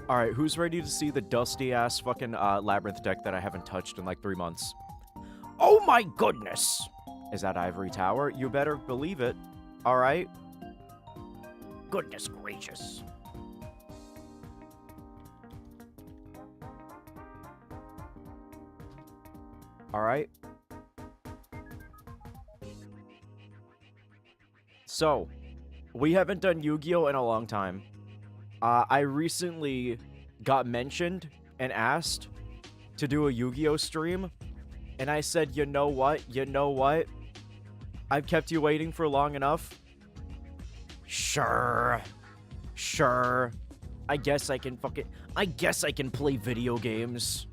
Alright, who's ready to see the dusty-ass fucking labyrinth deck that I haven't touched in like 3 months? Oh my goodness! Is that Ivory Tower? You better believe it. Alright. Goodness gracious. Alright. So, we haven't done Yu-Gi-Oh! In a long time. I recently got mentioned and asked to do a Yu-Gi-Oh! Stream. And I said, you know what? You know what? I've kept you waiting for long enough. Sure. Sure. I guess I can play video games.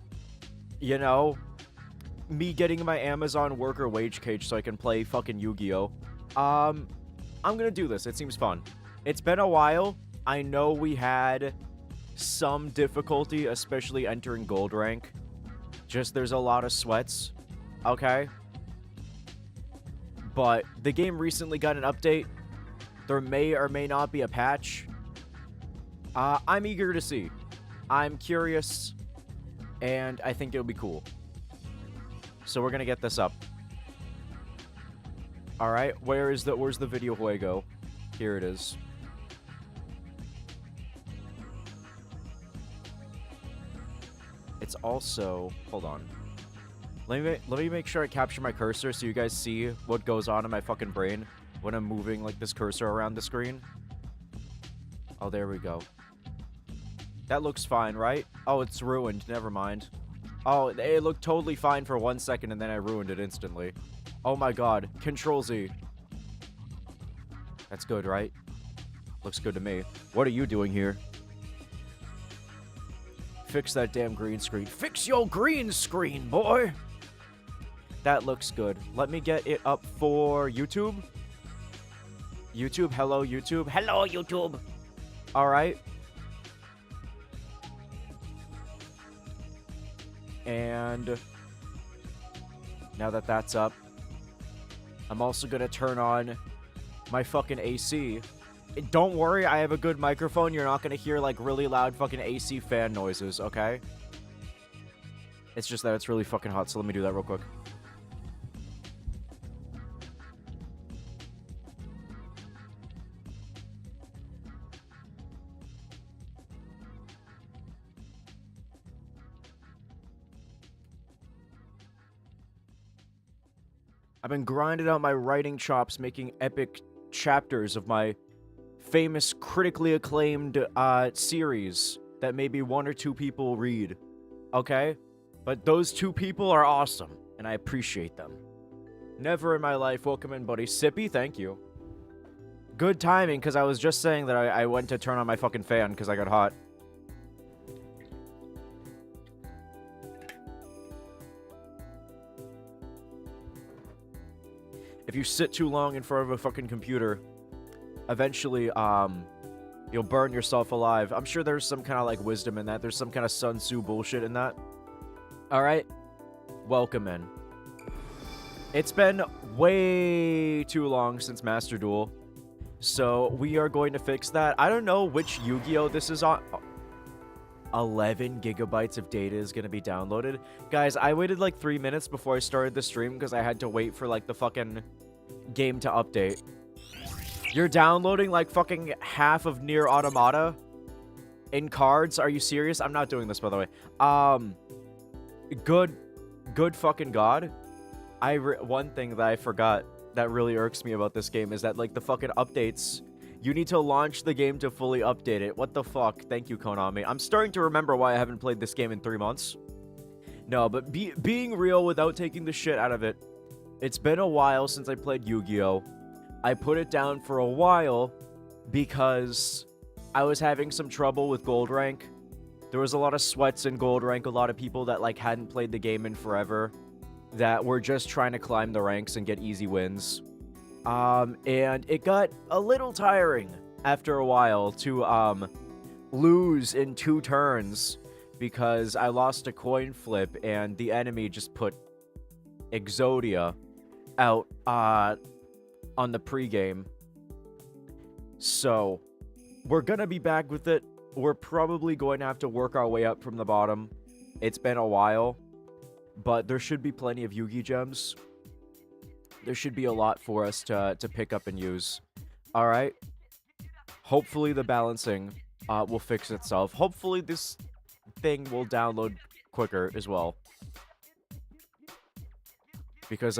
You know? Me getting my Amazon worker wage cage so I can play fucking Yu-Gi-Oh! I'm gonna do this. It seems fun. It's been a while. I know we had some difficulty, especially entering gold rank. Just there's a lot of sweats. Okay? But the game recently got an update. There may or may not be a patch. I'm eager to see. I'm curious. And I think it'll be cool. So we're gonna get this up. Alright, where's the video juego? Here it is. It's also... Hold on. Let me make sure I capture my cursor so you guys see what goes on in my fucking brain when I'm moving, like, this cursor around the screen. Oh, there we go. That looks fine, right? Oh, it's ruined. Never mind. Oh, it looked totally fine for 1 second, and then I ruined it instantly. Oh my god. Control-Z. That's good, right? Looks good to me. What are you doing here? Fix that damn green screen. Fix your green screen, boy! That looks good. Let me get it up for YouTube. YouTube, hello, YouTube. Hello, YouTube! Alright. And... now that that's up, I'm also gonna turn on my fucking AC. Don't worry, I have a good microphone. You're not gonna hear, like, really loud fucking AC fan noises, okay? It's just that it's really fucking hot, so let me do that real quick. I've been grinding out my writing chops, making epic chapters of my famous, critically acclaimed series that maybe 1 or 2 people read. Okay? But those 2 people are awesome, and I appreciate them. Never in my life. Welcome in, buddy. Sippy, thank you. Good timing, because I was just saying that I went to turn on my fucking fan because I got hot. If you sit too long in front of a fucking computer, eventually, you'll burn yourself alive. I'm sure there's some kind of, like, wisdom in that. There's some kind of Sun Tzu bullshit in that. Alright? Welcome in. It's been way too long since Master Duel, so we are going to fix that. I don't know which Yu-Gi-Oh! This is on. 11 gigabytes of data is going to be downloaded. Guys, I waited like 3 minutes before I started the stream because I had to wait for, like, the fucking game to update. You're downloading, like, fucking half of Nier Automata in cards? Are you serious? I'm not doing this, by the way. Good fucking god. One thing that I forgot that really irks me about this game is that, like, the fucking updates... You need to launch the game to fully update it. What the fuck? Thank you, Konami. I'm starting to remember why I haven't played this game in 3 months. No, but being real without taking the shit out of it. It's been a while since I played Yu-Gi-Oh! I put it down for a while because I was having some trouble with gold rank. There was a lot of sweats in gold rank. A lot of people that, like, hadn't played the game in forever. That were just trying to climb the ranks and get easy wins. And it got a little tiring after a while to, lose in 2 turns because I lost a coin flip and the enemy just put Exodia out, on the pregame. So, we're gonna be back with it. we're probably going to have to work our way up from the bottom. It's been a while, but there should be plenty of Yugi gems. There should be a lot for us to pick up and use. All right. Hopefully the balancing will fix itself. Hopefully this thing will download quicker as well. Because,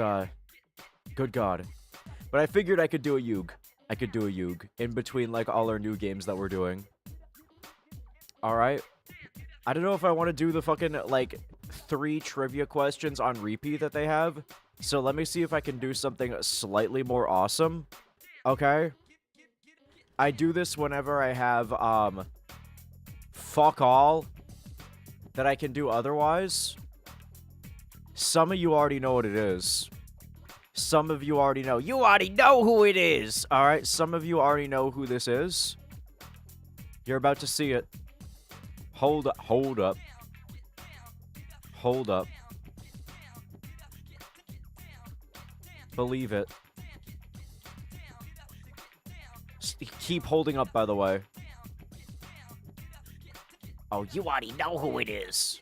good God. But I figured I could do a Yoog. I could do a Yoog in between, like, all our new games that we're doing. Alright. I don't know if I want to do the fucking, like, 3 trivia questions on repeat that they have. So let me see if I can do something slightly more awesome. Okay. I do this whenever I have, fuck all that I can do otherwise. Some of you already know what it is. Some of you already know. You already know who it is! Alright, some of you already know who this is. You're about to see it. Hold up. Hold up. Hold up. Believe it. Keep holding up, by the way. Oh, you already know who it is.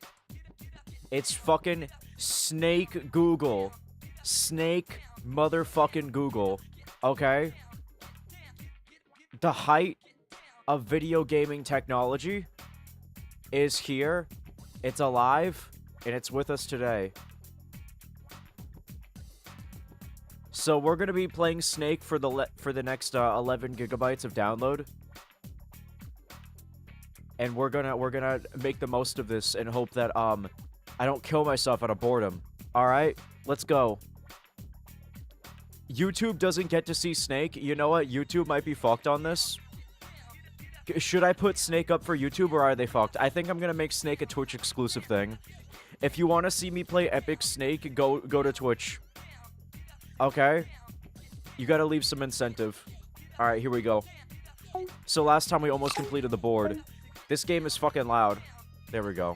It's fucking Snake Google. Snake motherfucking Google. Okay? The height of video gaming technology is here. It's alive. And it's with us today. So we're going to be playing Snake for the next 11 gigabytes of download. And we're gonna make the most of this and hope that I don't kill myself out of boredom. All right, let's go. YouTube doesn't get to see Snake. You know what? YouTube might be fucked on this. Should I put Snake up for YouTube or are they fucked? I think I'm gonna make Snake a Twitch exclusive thing. If you want to see me play Epic Snake, go to Twitch. Okay? You gotta leave some incentive. All right, here we go. So last time we almost completed the board. This game is fucking loud. There we go.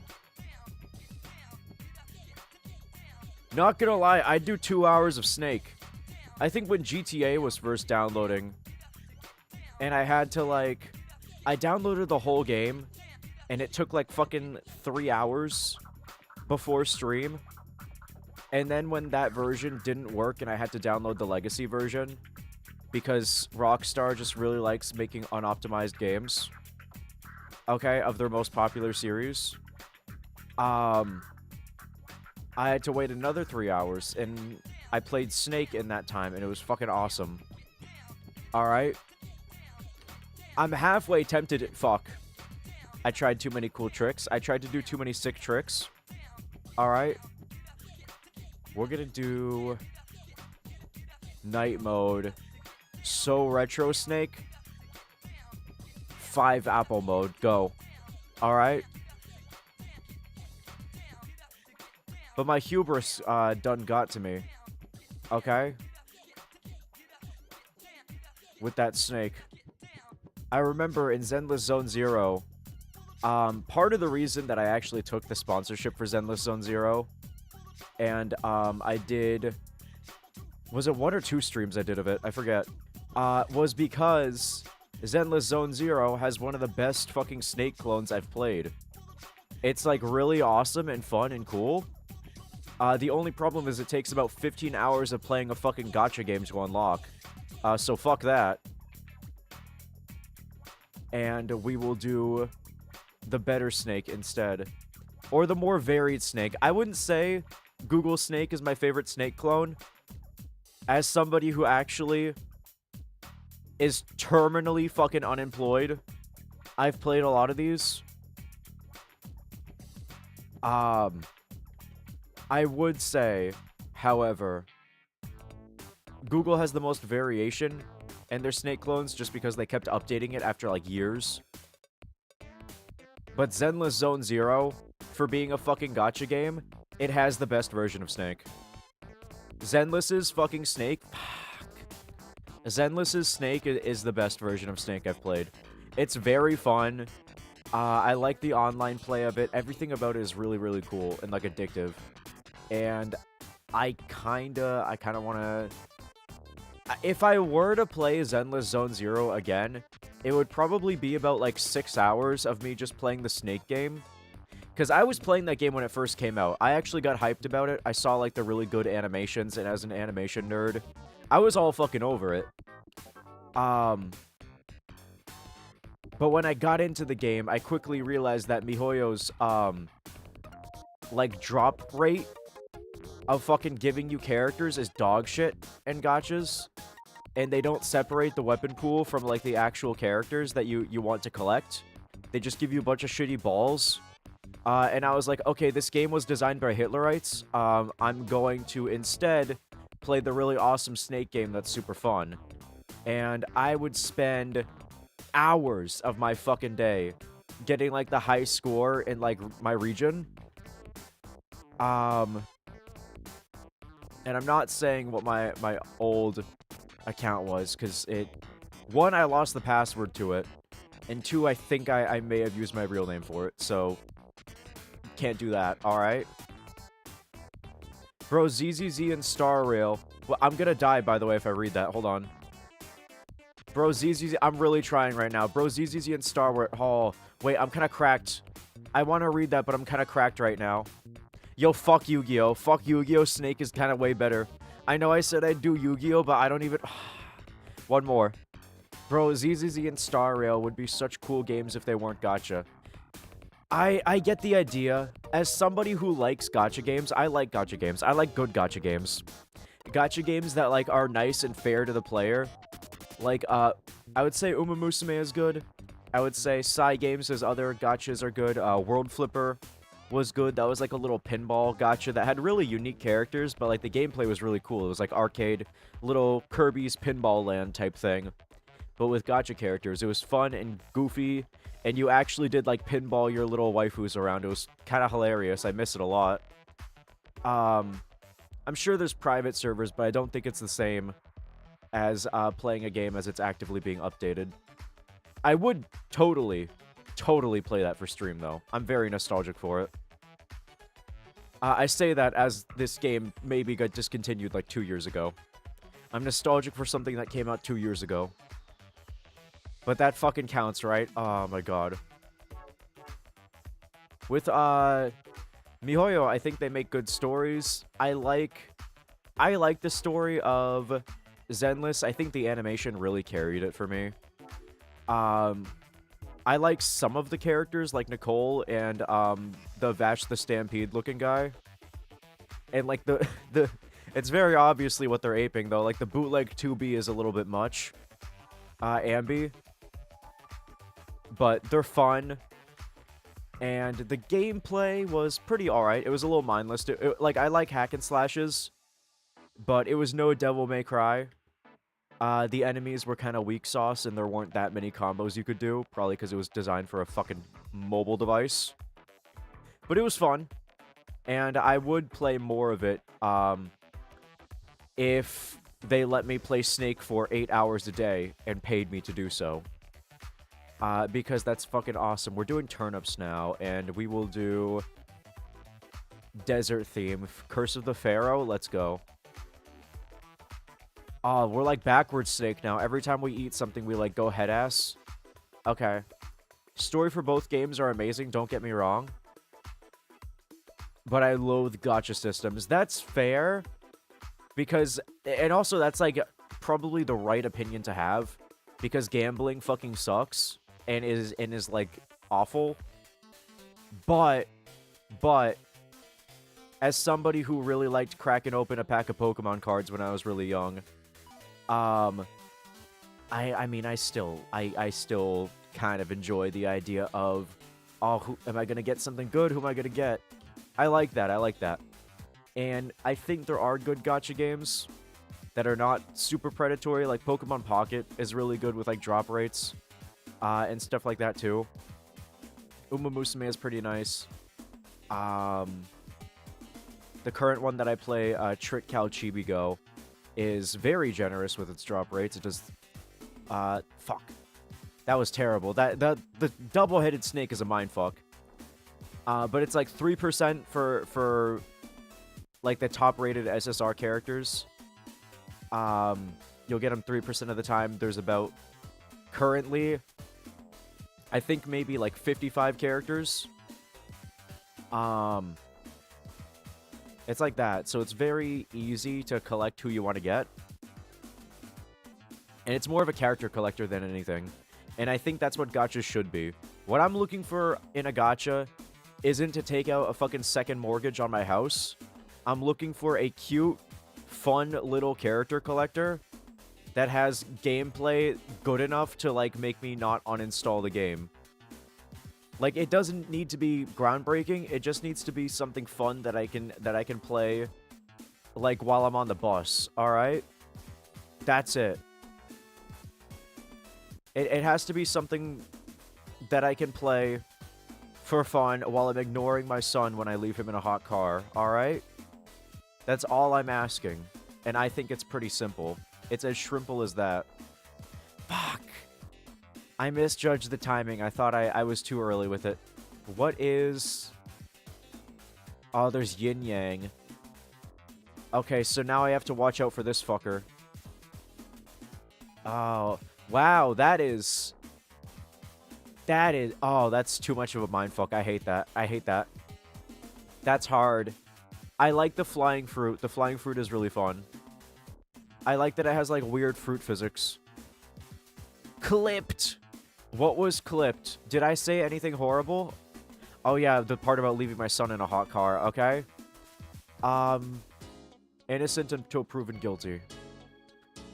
Not gonna lie, I do 2 hours of Snake. I think when GTA was first downloading, and I had to, like... I downloaded the whole game, and it took, like, fucking 3 hours before stream. And then when that version didn't work and I had to download the legacy version, because Rockstar just really likes making unoptimized games, okay, of their most popular series, I had to wait another 3 hours, and I played Snake in that time, and it was fucking awesome. Alright? I'm halfway tempted. Fuck. I tried too many cool tricks. I tried to do too many sick tricks. Alright? We're gonna do... Night mode. So retro Snake. 5 apple mode. Go. Alright? But my hubris done got to me. Okay? With that Snake. I remember in Zenless Zone Zero, part of the reason that I actually took the sponsorship for Zenless Zone Zero, and I did... Was it 1 or 2 streams I did of it? I forget. Was because Zenless Zone Zero has one of the best fucking Snake clones I've played. It's, like, really awesome and fun and cool. The only problem is it takes about 15 hours of playing a fucking gacha game to unlock. So fuck that. And we will do the better Snake instead. Or the more varied Snake. I wouldn't say Google Snake is my favorite Snake clone. As somebody who actually is terminally fucking unemployed, I've played a lot of these. I would say, however, Google has the most variation in their Snake clones just because they kept updating it after, like, years. But Zenless Zone Zero, for being a fucking gacha game, it has the best version of Snake. Zenless's fucking Snake... Zenless's Snake is the best version of Snake I've played. It's very fun. I like the online play of it. Everything about it is really, really cool and, like, addictive. And I kinda wanna... If I were to play Zenless Zone Zero again, it would probably be about like 6 hours of me just playing the Snake game. Because I was playing that game when it first came out. I actually got hyped about it. I saw like the really good animations, and as an animation nerd, I was all fucking over it. But when I got into the game, I quickly realized that MiHoYo's, like, drop rate of fucking giving you characters is dog shit in gachas. And they don't separate the weapon pool from, like, the actual characters that you want to collect. They just give you a bunch of shitty balls. And I was like, okay, this game was designed by Hitlerites. I'm going to instead play the really awesome Snake game that's super fun. And I would spend hours of my fucking day getting, like, the high score in, like, my region. And I'm not saying what my old account was, because one, I lost the password to it, and two, I think I may have used my real name for it, so can't do that, alright? Bro, ZZZ and Star Rail. Well, I'm gonna die, by the way, if I read that. Hold on. Bro, ZZZ, I'm really trying right now. Bro, ZZZ and Star Rail. Oh, wait, I'm kind of cracked. I want to read that, but I'm kind of cracked right now. Yo, fuck Yu-Gi-Oh! Fuck Yu-Gi-Oh! Snake is kind of way better. I know I said I'd do Yu-Gi-Oh!, but I don't even... One more. Bro, ZZZ and Star Rail would be such cool games if they weren't gacha. I get the idea. As somebody who likes gacha games, I like gacha games. I like good gacha games. Gacha games that, like, are nice and fair to the player. Like, I would say Uma Musume is good. I would say Sai Games' other gachas are good. World Flipper was good. That was like a little pinball gacha that had really unique characters, but like the gameplay was really cool. It was like arcade, little Kirby's Pinball Land type thing, but with gacha characters. It was fun and goofy, and you actually did like pinball your little waifus around. It was kind of hilarious. I miss it a lot. I'm sure there's private servers, but I don't think it's the same as playing a game as it's actively being updated. I would totally play that for stream, though. I'm very nostalgic for it. I say that as this game maybe got discontinued like 2 years ago. I'm nostalgic for something that came out 2 years ago. But that fucking counts, right? Oh my god. With, MiHoYo, I think they make good stories. I like the story of Zenless. I think the animation really carried it for me. I like some of the characters, like Nicole and, the Vash the Stampede looking guy. And, like, it's very obviously what they're aping, though. Like, the bootleg 2B is a little bit much. Ambi. But they're fun. And the gameplay was pretty alright. It was a little mindless. Like, I like hack and slashes, but it was no Devil May Cry. The enemies were kind of weak sauce, and there weren't that many combos you could do. Probably because it was designed for a fucking mobile device. But it was fun. And I would play more of it, if they let me play Snake for 8 hours a day and paid me to do so. Because that's fucking awesome. We're doing turnips now, and we will do desert theme. Curse of the Pharaoh, let's go. Oh, we're like backwards Snake now. Every time we eat something, we like go head ass. Okay. Story for both games are amazing, don't get me wrong. But I loathe gacha systems. That's fair. Because, and also that's like probably the right opinion to have. Because gambling fucking sucks. And is like awful. But, as somebody who really liked cracking open a pack of Pokemon cards when I was really young, I mean, I still kind of enjoy the idea of, oh, am I gonna get something good? Who am I gonna get? I like that. And I think there are good gacha games that are not super predatory. Like Pokemon Pocket is really good with like drop rates, and stuff like that too. Uma Musume is pretty nice. The current one that I play, Trick Cow Chibi Go, is very generous with its drop rates. It does... fuck. That was terrible. The double-headed snake is a mindfuck. But it's like 3% for like the top-rated SSR characters. You'll get them 3% of the time. There's about currently, I think maybe like 55 characters. It's like that. So it's very easy to collect who you want to get. And it's more of a character collector than anything. And I think that's what gachas should be. What I'm looking for in a gacha isn't to take out a fucking second mortgage on my house. I'm looking for a cute, fun little character collector that has gameplay good enough to, like, make me not uninstall the game. Like, it doesn't need to be groundbreaking. It just needs to be something fun that I can play, like, while I'm on the bus. All right? That's it. It has to be something that I can play for fun while I'm ignoring my son when I leave him in a hot car. All right? That's all I'm asking. And I think it's pretty simple. It's as shrimple as that. Fuck. I misjudged the timing. I thought I was too early with it. What is... Oh, there's yin yang. Okay, so now I have to watch out for this fucker. Oh, wow, that is... Oh, that's too much of a mindfuck. I hate that. I hate that. That's hard. I like the flying fruit. The flying fruit is really fun. I like that it has, like, weird fruit physics. Clipped! What was clipped? Did I say anything horrible? Oh, yeah, the part about leaving my son in a hot car. Okay. Innocent until proven guilty.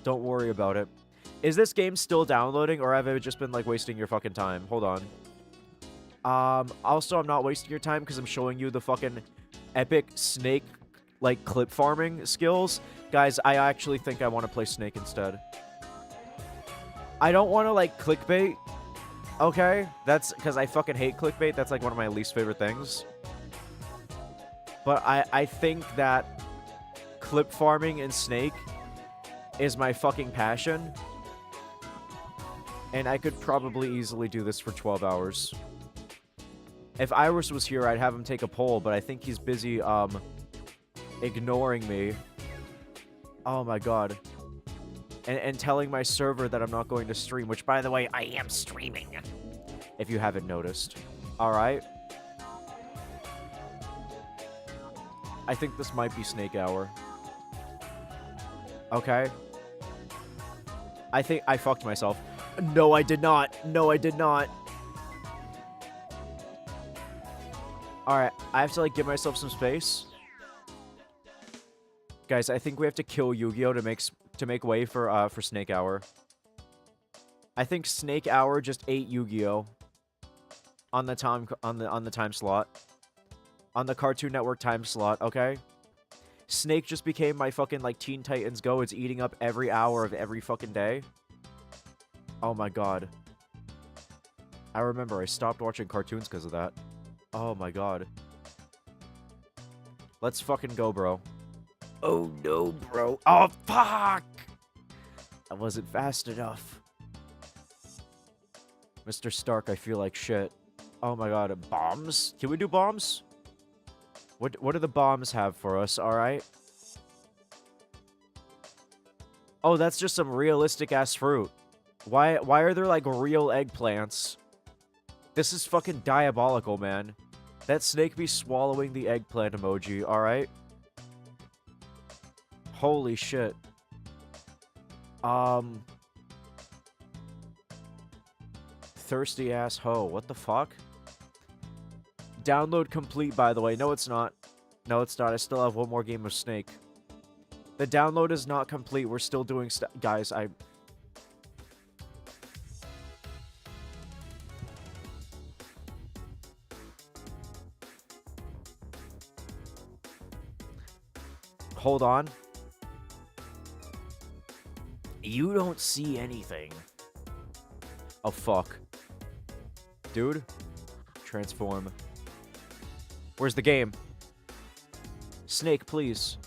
Don't worry about it. Is this game still downloading, or have I just been, like, wasting your fucking time? Hold on. Also, I'm not wasting your time because I'm showing you the fucking epic snake, like, clip farming skills. Guys, I actually think I want to play Snake instead. I don't want to, like, clickbait. Okay? That's because I fucking hate clickbait. That's, like, one of my least favorite things. But I think that clip farming in Snake is my fucking passion. And I could probably easily do this for 12 hours. If Iris was here, I'd have him take a poll, but I think he's busy, ignoring me. Oh my god. And telling my server that I'm not going to stream, which, by the way, I am streaming. If you haven't noticed. Alright? I think this might be Snake Hour. Okay. I think I fucked myself. No, I did not. No, I did not. Alright, I have to, like, give myself some space. Guys, I think we have to kill Yu-Gi-Oh! To make way for Snake Hour. I think Snake Hour just ate Yu-Gi-Oh! On the time slot. On the Cartoon Network time slot, okay? Snake just became my fucking, like, Teen Titans Go. It's eating up every hour of every fucking day. Oh my god. I remember I stopped watching cartoons because of that. Oh my god. Let's fucking go, bro. Oh no, bro. Oh, fuck! I wasn't fast enough. Mr. Stark, I feel like shit. Oh my god, bombs? Can we do bombs? What do the bombs have for us, alright? Oh, that's just some realistic-ass fruit. Why are there, like, real eggplants? This is fucking diabolical, man. That snake be swallowing the eggplant emoji, alright? Holy shit. Thirsty ass hoe. What the fuck? Download complete, by the way. No, it's not. No, it's not. I still have one more game of Snake. The download is not complete. We're still doing stuff. Guys, hold on. You don't see anything. Oh, fuck. Dude. Transform. Where's the game? Snake, please.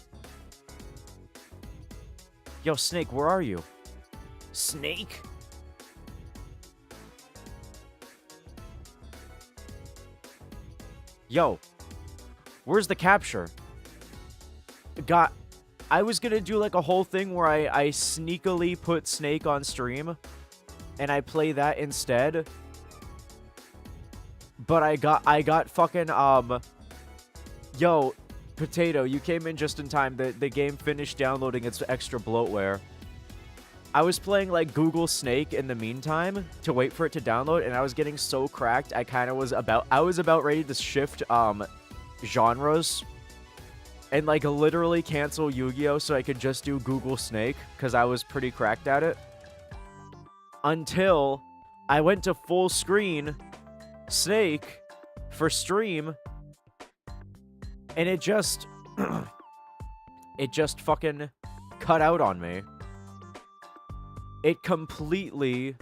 Yo, Snake, where are you? Snake? Yo. Where's the capture? I was gonna do, like, a whole thing where I sneakily put Snake on stream. and I play that instead. But I got fucking, yo, Potato, you came in just in time. The game finished downloading its extra bloatware. I was playing, like, Google Snake in the meantime to wait for it to download, and I was getting so cracked, I was about ready to shift, genres and, like, literally cancel Yu-Gi-Oh! So I could just do Google Snake, because I was pretty cracked at it. Until I went to full screen Snake for stream, and it just it just fucking cut out on me. It completely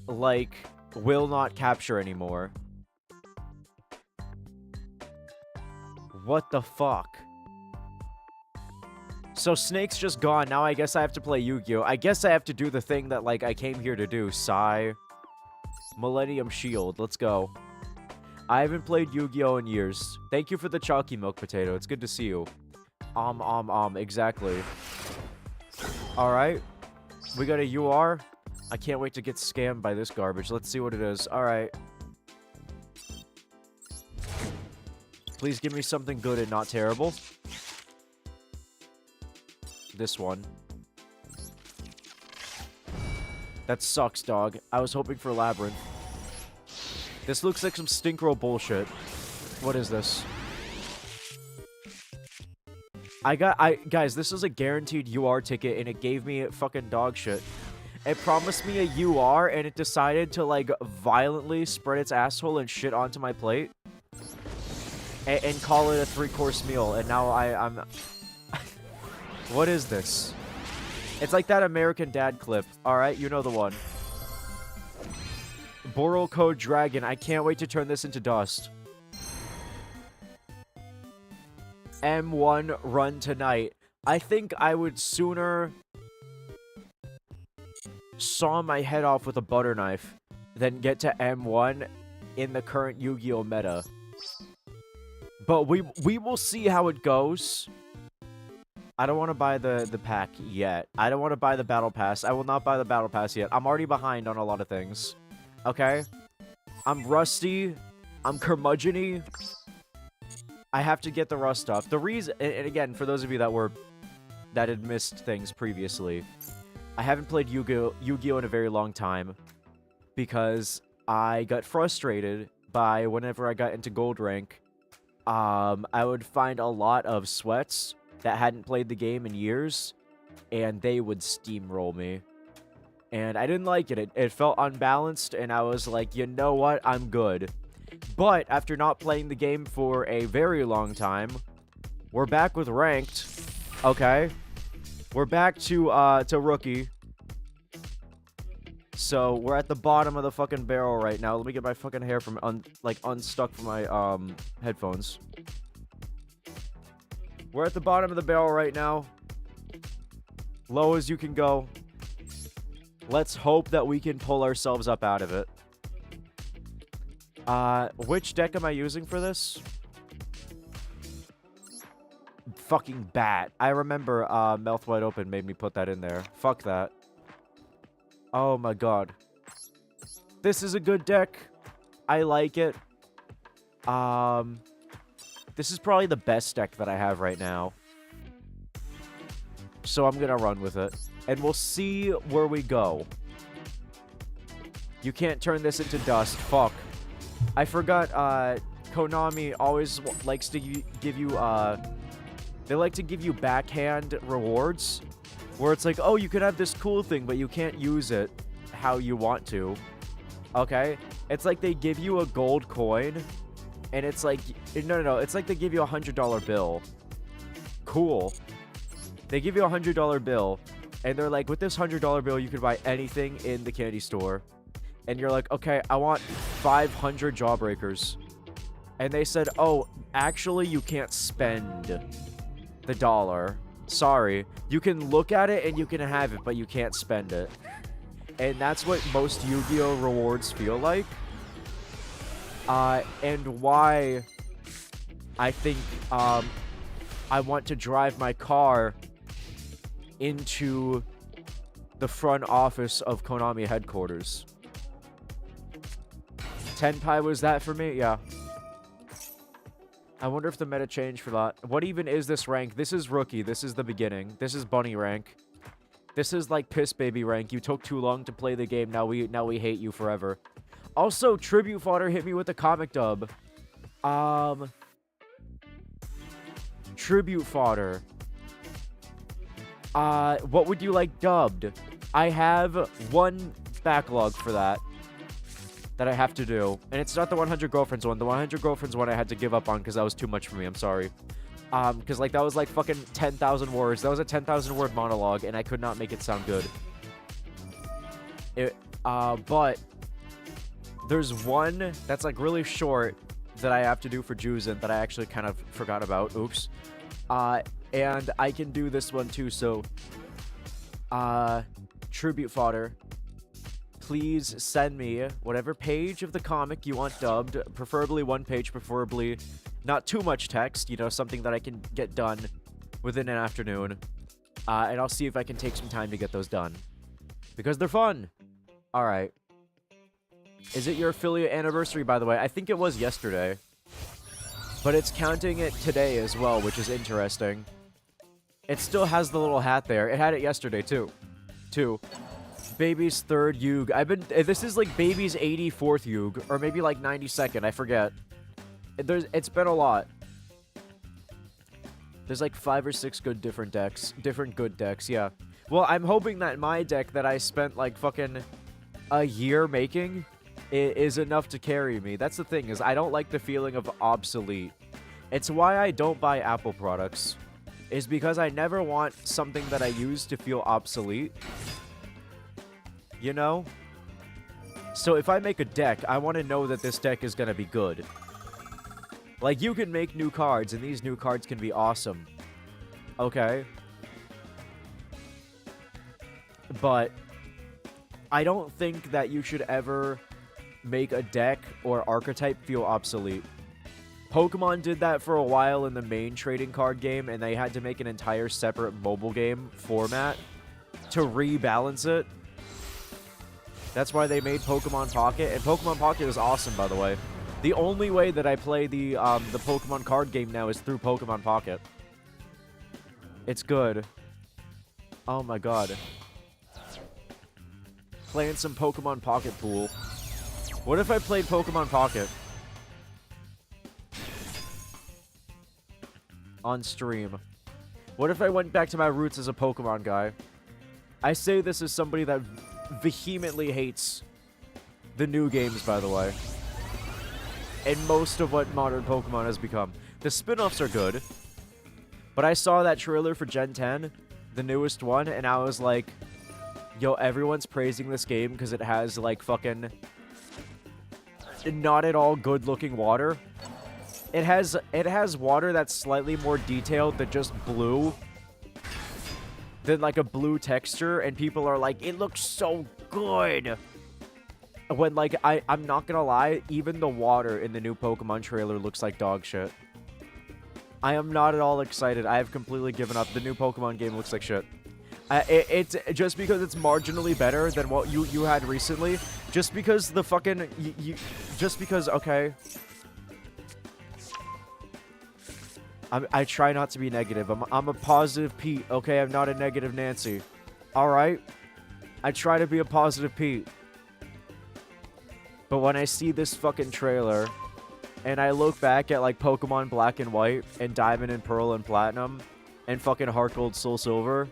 like will not capture anymore. What the fuck? So Snake's just gone. Now I guess I have to play Yu-Gi-Oh! I guess I have to do the thing that, like, I came here to do. Sigh. Millennium Shield. Let's go. I haven't played Yu-Gi-Oh! In years. Thank you for the chalky milk, Potato. It's good to see you. Exactly. Alright. We got a UR. I can't wait to get scammed by this garbage. Let's see what it is. Alright. Please give me something good and not terrible. This one. That sucks, dog. I was hoping for Labyrinth. This looks like some stinkroll bullshit. What is this? Guys, this is a guaranteed UR ticket, and it gave me fucking dog shit. It promised me a UR, and it decided to, like, violently spread its asshole and shit onto my plate. And call it a 3-course meal, and now I'm... What is this? It's like that American Dad clip. Alright, you know the one. Boral Code Dragon. I can't wait to turn this into dust. M1 run tonight. I think I would sooner saw my head off with a butter knife than get to M1 in the current Yu-Gi-Oh! Meta. But we will see how it goes. I don't want to buy the pack yet. I don't want to buy the battle pass. I will not buy the battle pass yet. I'm already behind on a lot of things. Okay? I'm rusty. I'm curmudgeon-y. I have to get the rust off. The reason, and again, for those of you that had missed things previously, I haven't played Yu-Gi-Oh! In a very long time because I got frustrated by whenever I got into gold rank. I would find a lot of sweats that hadn't played the game in years, and they would steamroll me. And I didn't like it. It felt unbalanced, and I was like, you know what? I'm good. But after not playing the game for a very long time, we're back with ranked. Okay? We're back to rookie. So, we're at the bottom of the fucking barrel right now. Let me get my fucking hair from unstuck from my headphones. We're at the bottom of the barrel right now. Low as you can go. Let's hope that we can pull ourselves up out of it. Which deck am I using for this? Fucking Bat. I remember, Mouth Wide Open made me put that in there. Fuck that. Oh my god. This is a good deck. I like it. This is probably the best deck that I have right now. So I'm gonna run with it. And we'll see where we go. You can't turn this into dust. Fuck. I forgot, Konami always likes to give you, they like to give you backhand rewards. Where it's like, oh, you could have this cool thing, but you can't use it how you want to. Okay? It's like they give you a gold coin, and it's like... No. It's like they give you a $100 bill. Cool. They give you a $100 bill, and they're like, with this $100 bill, you can buy anything in the candy store. And you're like, okay, I want 500 Jawbreakers. And they said, oh, actually, you can't spend the dollar. Sorry. You can look at it and you can have it, but you can't spend it. And that's what most Yu-Gi-Oh! Rewards feel like. And why I think, I want to drive my car into the front office of Konami headquarters. Tenpai was that for me? Yeah. I wonder if the meta changed for that. What even is this rank? This is rookie. This is the beginning. This is bunny rank. This is like piss baby rank. You took too long to play the game. Now we hate you forever. Also, Tribute Fodder hit me with the comic dub. Tribute Fodder. What would you like dubbed? I have one backlog for that I have to do. And it's not the 100 Girlfriends one. The 100 Girlfriends one I had to give up on because that was too much for me. I'm sorry. Because, like, that was, like, fucking 10,000 words. That was a 10,000 word monologue, and I could not make it sound good. But there's one that's, like, really short that I have to do for Juzin that I actually kind of forgot about. Oops. And I can do this one, too, so... Tribute Fodder. Please send me whatever page of the comic you want dubbed, preferably one page, preferably not too much text, you know, something that I can get done within an afternoon. And I'll see if I can take some time to get those done. Because they're fun! Alright. Is it your affiliate anniversary, by the way? I think it was yesterday. But it's counting it today as well, which is interesting. It still has the little hat there. It had it yesterday, too. Baby's third Yoog. This is like Baby's 84th Yoog, or maybe like 92nd, I forget. It's been a lot. There's like 5 or 6 good different good decks, yeah. Well, I'm hoping that my deck that I spent like fucking a year making is enough to carry me. That's the thing, is I don't like the feeling of obsolete. It's why I don't buy Apple products. Is because I never want something that I use to feel obsolete. You know? So if I make a deck, I want to know that this deck is going to be good. Like, you can make new cards, and these new cards can be awesome. Okay? But I don't think that you should ever make a deck or archetype feel obsolete. Pokemon did that for a while in the main trading card game, and they had to make an entire separate mobile game format to rebalance it. That's why they made Pokemon Pocket, and Pokemon Pocket is awesome, by the way. The only way that I play the Pokemon card game now is through Pokemon Pocket. It's good. Oh my god. Playing some Pokemon Pocket Pool. What if I played Pokemon Pocket on stream? What if I went back to my roots as a Pokemon guy? I say this as somebody that vehemently hates the new games, by the way. And most of what modern Pokemon has become. The spin-offs are good. But I saw that trailer for Gen 10, the newest one, and I was like, yo, everyone's praising this game because it has, like, fucking not at all good-looking water. It has water that's slightly more detailed than just blue. Than like a blue texture, and people are like, it looks so good. When, like, I'm not gonna lie, even the water in the new Pokemon trailer looks like dog shit. I am not at all excited. I have completely given up. The new Pokemon game looks like shit. It's just because it's marginally better than what you had recently. Just because the fucking just because, okay. I try not to be negative. I'm a positive Pete, okay? I'm not a negative Nancy. Alright? I try to be a positive Pete. But when I see this fucking trailer, and I look back at, like, Pokemon Black and White, and Diamond and Pearl and Platinum, and fucking Heart Gold, Soul Silver,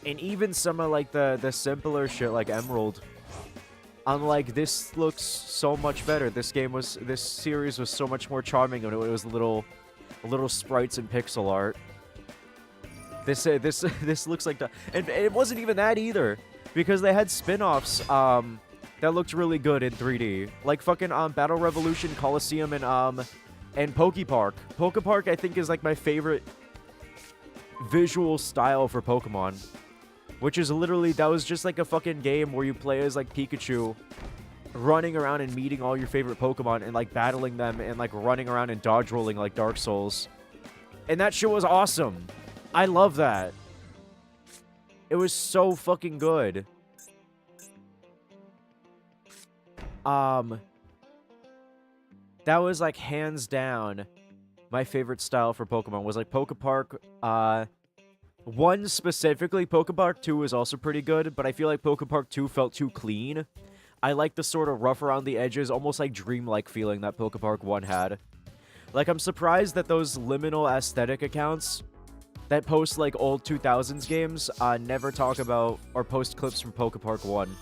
and even some of, like, the simpler shit, like Emerald, I'm like, this looks so much better. This series was so much more charming when it was little sprites and pixel art. This looks like and it wasn't even that either, because they had spin-offs that looked really good in 3D, like fucking Battle Revolution, Coliseum, and Pokepark. Pokepark, I think, is like my favorite visual style for Pokemon. Which is literally, that was just like a fucking game where you play as like Pikachu, running around and meeting all your favorite Pokemon and like battling them and like running around and dodge rolling like Dark Souls. And that shit was awesome. I love that. It was so fucking good. That was, like, hands down my favorite style for Pokemon was, like, Pokepark. 1 specifically, Pokepark 2 was also pretty good, but I feel like Pokepark 2 felt too clean. I like the sort of rough around the edges, almost like dreamlike feeling that Pokepark 1 had. Like, I'm surprised that those liminal aesthetic accounts that post, like, old 2000s games never talk about or post clips from Pokepark 1.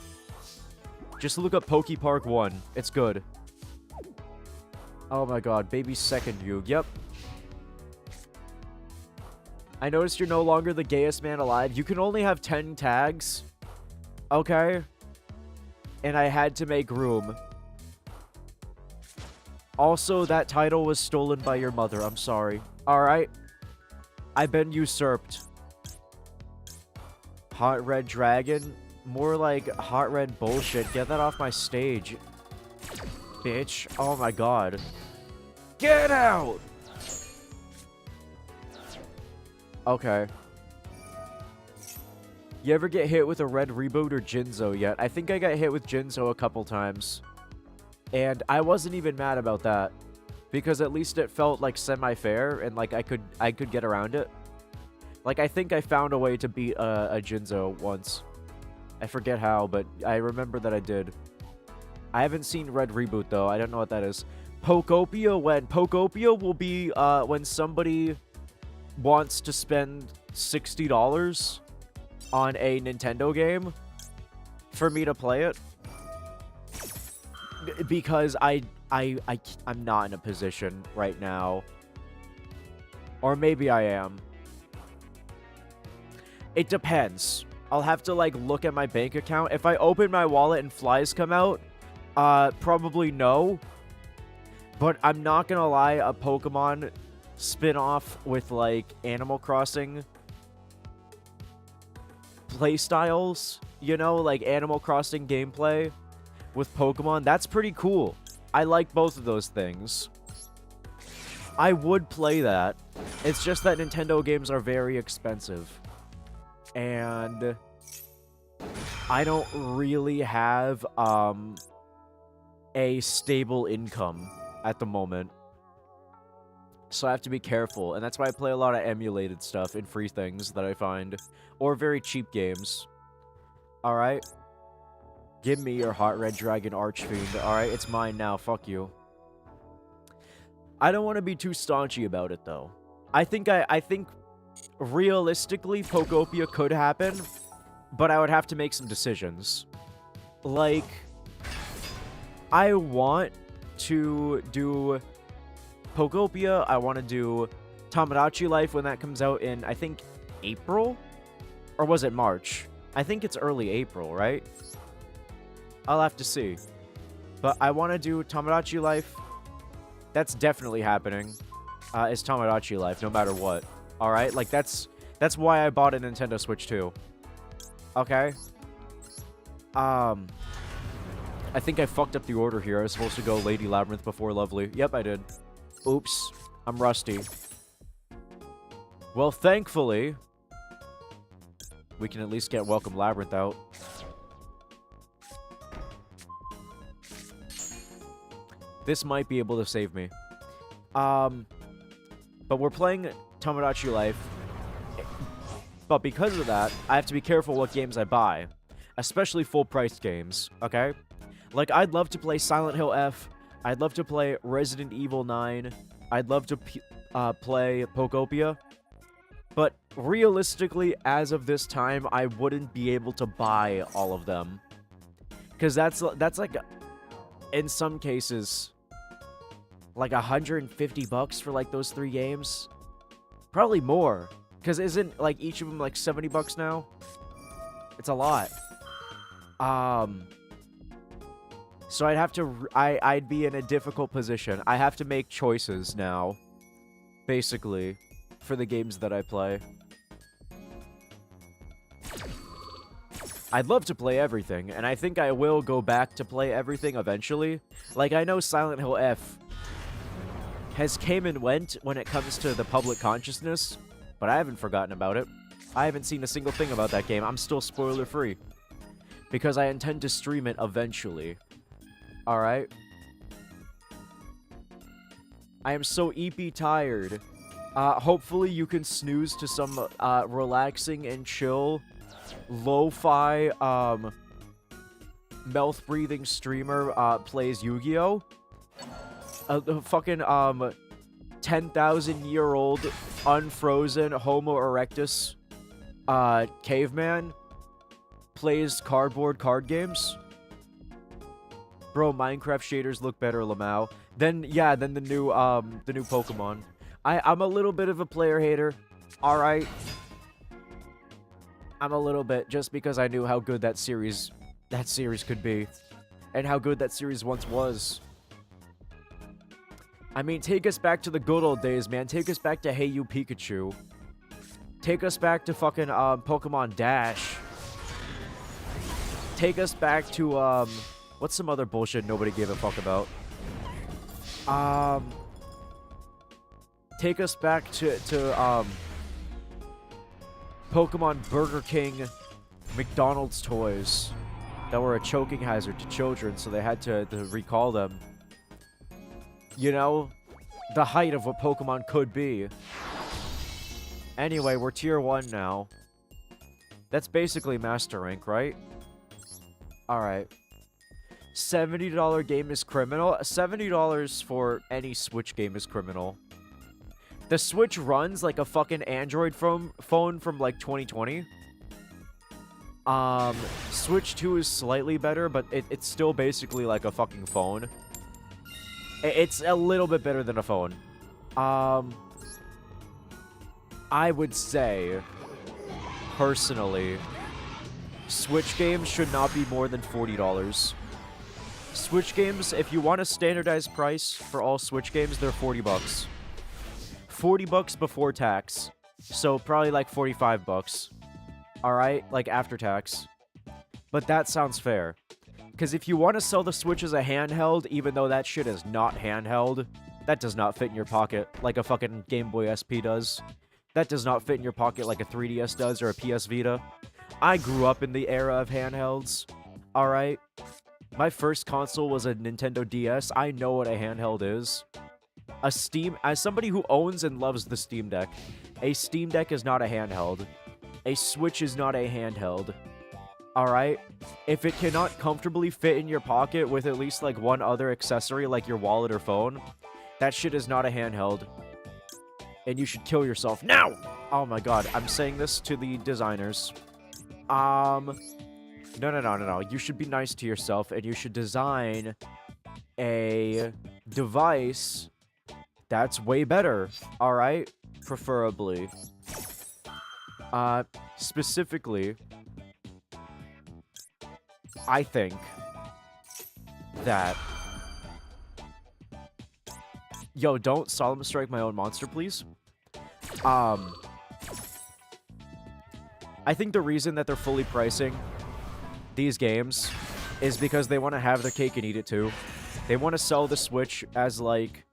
Just look up Pokepark 1. It's good. Oh my god, baby's second Yoog. Yep. I noticed you're no longer the gayest man alive. You can only have 10 tags. Okay. And I had to make room. Also, that title was stolen by your mother. I'm sorry. Alright. I've been usurped. Hot Red Dragon? More like Hot Red bullshit. Get that off my stage. Bitch. Oh my god. Get out! Okay. You ever get hit with a red reboot or Jinzo yet? I think I got hit with Jinzo a couple times. And I wasn't even mad about that. Because at least it felt like semi-fair and like I could get around it. Like I think I found a way to beat a Jinzo once. I forget how, but I remember that I did. I haven't seen Red Reboot though. I don't know what that is. Pokopia when? Pokopia will be when somebody wants to spend $60 on a Nintendo game for me to play it. Because I'm not in a position right now. Or maybe I am. It depends. I'll have to, like, look at my bank account. If I open my wallet and flies come out, probably no. But I'm not gonna lie, a Pokemon spin-off with, like, Animal Crossing playstyles, you know, like Animal Crossing gameplay with Pokemon, that's pretty cool. I like both of those things. I would play that. It's just that Nintendo games are very expensive. And I don't really have a stable income at the moment. So I have to be careful, and that's why I play a lot of emulated stuff and free things that I find. Or very cheap games. Alright? Give me your Hot Red Dragon Archfiend. Alright, it's mine now. Fuck you. I don't want to be too staunchy about it, though. I think realistically, Pokopia could happen, but I would have to make some decisions. Like, I want to do Pokopia. I want to do Tamagotchi Life when that comes out in, I think, April? Or was it March? I think it's early April, right? I'll have to see. But I want to do Tamagotchi Life. That's definitely happening. Is Tamagotchi Life, no matter what. Alright? Like, that's why I bought a Nintendo Switch too. Okay? I think I fucked up the order here. I was supposed to go Lady Labyrinth before Lovely. Yep, I did. Oops. I'm rusty. Well, thankfully, we can at least get Welcome Labyrinth out. This might be able to save me. But we're playing Tamagotchi Life. But because of that, I have to be careful what games I buy. Especially full-priced games, okay? Like, I'd love to play Silent Hill F. I'd love to play Resident Evil 9. I'd love to play Pokopia. But realistically, as of this time, I wouldn't be able to buy all of them. Because that's like, in some cases, like $150 for like those 3 games. Probably more. Because isn't like each of them like $70 now? It's a lot. So I'd have to, I'd be in a difficult position. I have to make choices now, basically, for the games that I play. I'd love to play everything, and I think I will go back to play everything eventually. Like, I know Silent Hill F has came and went when it comes to the public consciousness, But I haven't forgotten about it. I haven't seen a single thing about that game. I'm still spoiler-free. Because I intend to stream it eventually. Alright? I am so EP tired. Hopefully you can snooze to some relaxing and chill, lo-fi, mouth-breathing streamer plays Yu-Gi-Oh! The fucking 10,000-year-old unfrozen Homo erectus caveman plays cardboard card games. Bro, Minecraft shaders look better, Lamau. Then the new Pokemon. I'm a little bit of a player hater. Alright. I'm a little bit, just because I knew how good that series could be. And how good that series once was. I mean, take us back to the good old days, man. Take us back to Hey You Pikachu. Take us back to fucking Pokemon Dash. Take us back to what's some other bullshit nobody gave a fuck about? Take us back to Pokemon Burger King McDonald's toys that were a choking hazard to children, so they had to recall them. You know, the height of what Pokemon could be. Anyway, we're tier 1 now. That's basically Master Rank, right? Alright. $70 game is criminal. $70 for any Switch game is criminal. The Switch runs like a fucking Android phone from like 2020. Switch 2 is slightly better, but it's still basically like a fucking phone. It's a little bit better than a phone. I would say, personally, Switch games should not be more than $40. Switch games, if you want a standardized price for all Switch games, they're $40. $40 before tax. So probably like $45. Alright? Like after tax. But that sounds fair. Because if you want to sell the Switch as a handheld, even though that shit is not handheld, that does not fit in your pocket like a fucking Game Boy SP does. That does not fit in your pocket like a 3DS does or a PS Vita. I grew up in the era of handhelds. Alright? My first console was a Nintendo DS. I know what a handheld is. As somebody who owns and loves the Steam Deck, a Steam Deck is not a handheld. A Switch is not a handheld. Alright? If it cannot comfortably fit in your pocket with at least like one other accessory like your wallet or phone, that shit is not a handheld. And you should kill yourself now! Oh my god, I'm saying this to the designers. No. You should be nice to yourself and you should design a device that's way better. Alright? Preferably. Specifically, I think that... Yo, don't solemn strike my own monster, please. I think the reason that they're fully pricing these games is because they want to have their cake and eat it too. They want to sell the Switch as, like,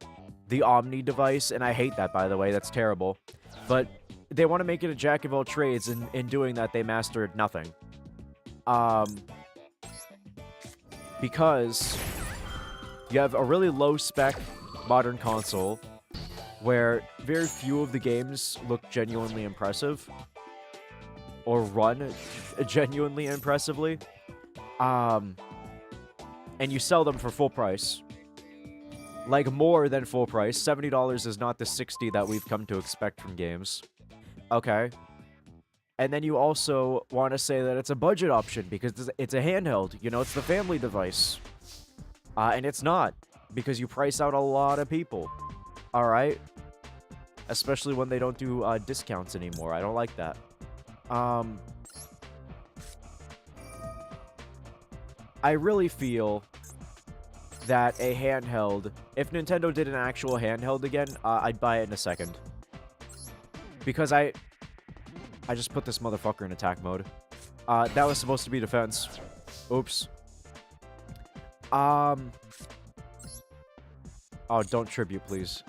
the Omni device, and I hate that, by the way. That's terrible. But they want to make it a jack of all trades, and in doing that, they mastered nothing. Because you have a really low-spec modern console where very few of the games look genuinely impressive or run genuinely impressively, and you sell them for full price, like more than full price. $70 is not the $60 that we've come to expect from games. Okay, and then you also want to say that it's a budget option because it's a handheld, you know, it's the family device, and it's not, because you price out a lot of people. All right, especially when they don't do discounts anymore. I don't like that. I really feel that a handheld, if Nintendo did an actual handheld again, I'd buy it in a second. Because I just put this motherfucker in attack mode. That was supposed to be defense. Oops. Oh, don't tribute, please.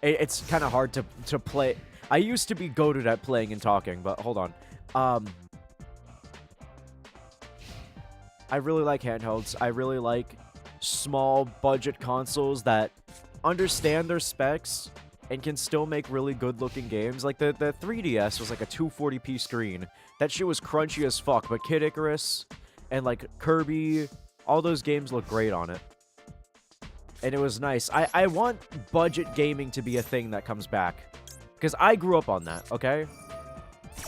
It's kind of hard to play. I used to be goated at playing and talking, but hold on. I really like handhelds. I really like small budget consoles that understand their specs and can still make really good looking games. Like the 3DS was like a 240p screen. That shit was crunchy as fuck, but Kid Icarus and like Kirby, all those games look great on it. And it was nice. I want budget gaming to be a thing that comes back. Because I grew up on that, okay?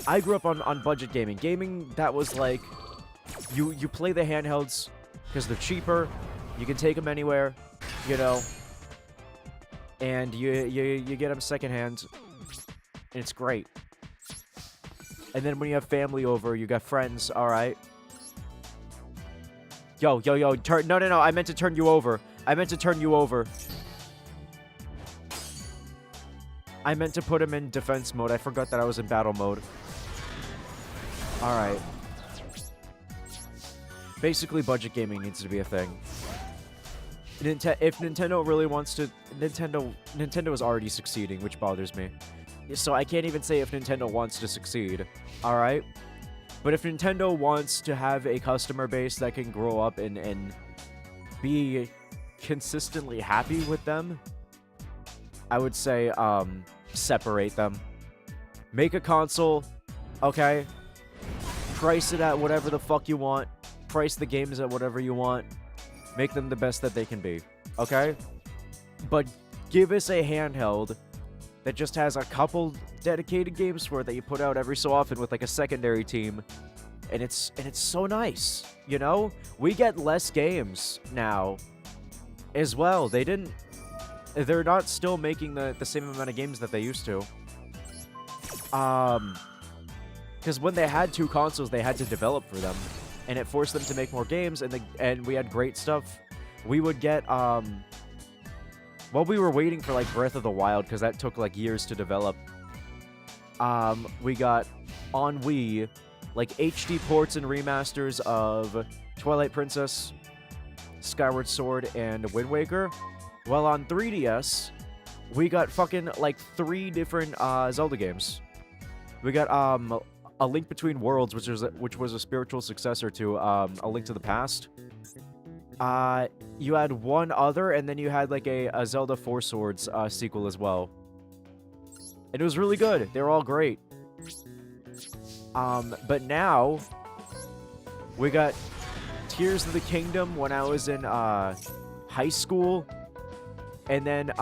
I grew up on budget gaming. Gaming that was like, you play the handhelds because they're cheaper. You can take them anywhere, you know? And you get them secondhand. And it's great. And then when you have family over, you got friends, alright? Yo, turn... No, I meant to turn you over. I meant to put him in defense mode. I forgot that I was in battle mode. Alright. Basically, budget gaming needs to be a thing. If Nintendo really wants to... Nintendo is already succeeding, which bothers me. So I can't even say if Nintendo wants to succeed. Alright? But if Nintendo wants to have a customer base that can grow up and be consistently happy with them, I would say, separate them. Make a console, okay? Price it at whatever the fuck you want. Price the games at whatever you want. Make them the best that they can be, okay? But give us a handheld that just has a couple dedicated games for it that you put out every so often with like a secondary team. And it's so nice, you know? We get less games now as well. They're not still making the same amount of games that they used to. Because when they had two consoles, they had to develop for them. And it forced them to make more games, and we had great stuff. We would get, while we were waiting for, like, Breath of the Wild, because that took, like, years to develop, we got, on Wii, like, HD ports and remasters of Twilight Princess, Skyward Sword, and Wind Waker. While on 3DS, we got fucking, like, 3 different, Zelda games. We got, A Link Between Worlds, which was a spiritual successor to, A Link to the Past. You had one other, and then you had, like, a Zelda Four Swords, sequel as well. And it was really good. They were all great. But now, we got Tears of the Kingdom when I was in, high school. And then,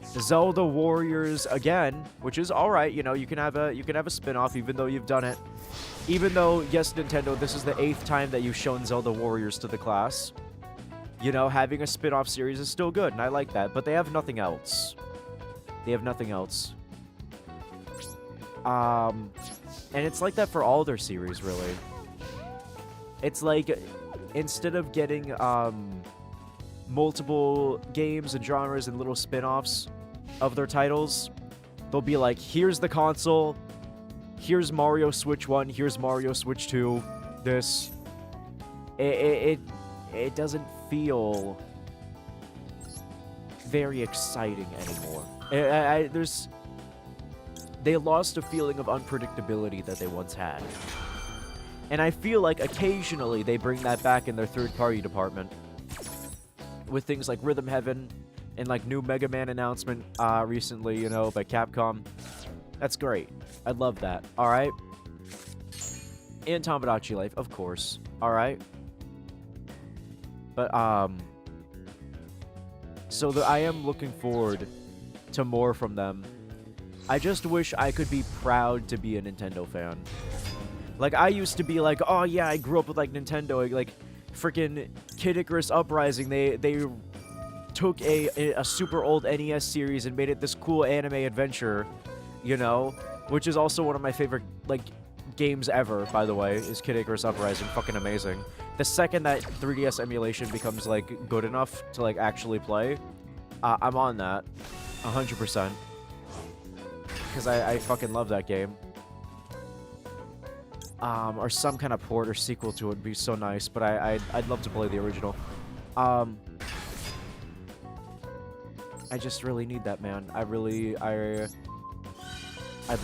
Zelda Warriors again, which is alright, you know, you can have a spin-off even though you've done it. Even though, yes, Nintendo, this is the 8th time that you've shown Zelda Warriors to the class. You know, having a spin-off series is still good, and I like that, but they have nothing else. They have nothing else. And it's like that for all their series, really. It's like, instead of getting, multiple games and genres and little spin-offs of their titles, they'll be like, here's the console, here's Mario Switch 1, here's Mario Switch 2, this. It doesn't feel very exciting anymore. They lost a feeling of unpredictability that they once had. And I feel like occasionally they bring that back in their third-party department. With things like Rhythm Heaven and like new Mega Man announcement recently, you know, by Capcom. That's great. I love that. Alright? And Tomodachi Life, of course. Alright? But, so I am looking forward to more from them. I just wish I could be proud to be a Nintendo fan. Like, I used to be like, oh yeah, I grew up with like Nintendo, like freaking Kid Icarus Uprising, they took a super old NES series and made it this cool anime adventure, you know, which is also one of my favorite, like, games ever, by the way, is Kid Icarus Uprising. Fucking amazing. The second that 3DS emulation becomes, like, good enough to, like, actually play, I'm on that, 100%, because I fucking love that game. Or some kind of port or sequel to it would be so nice, but I'd love to play the original. I just really need that, man. I'd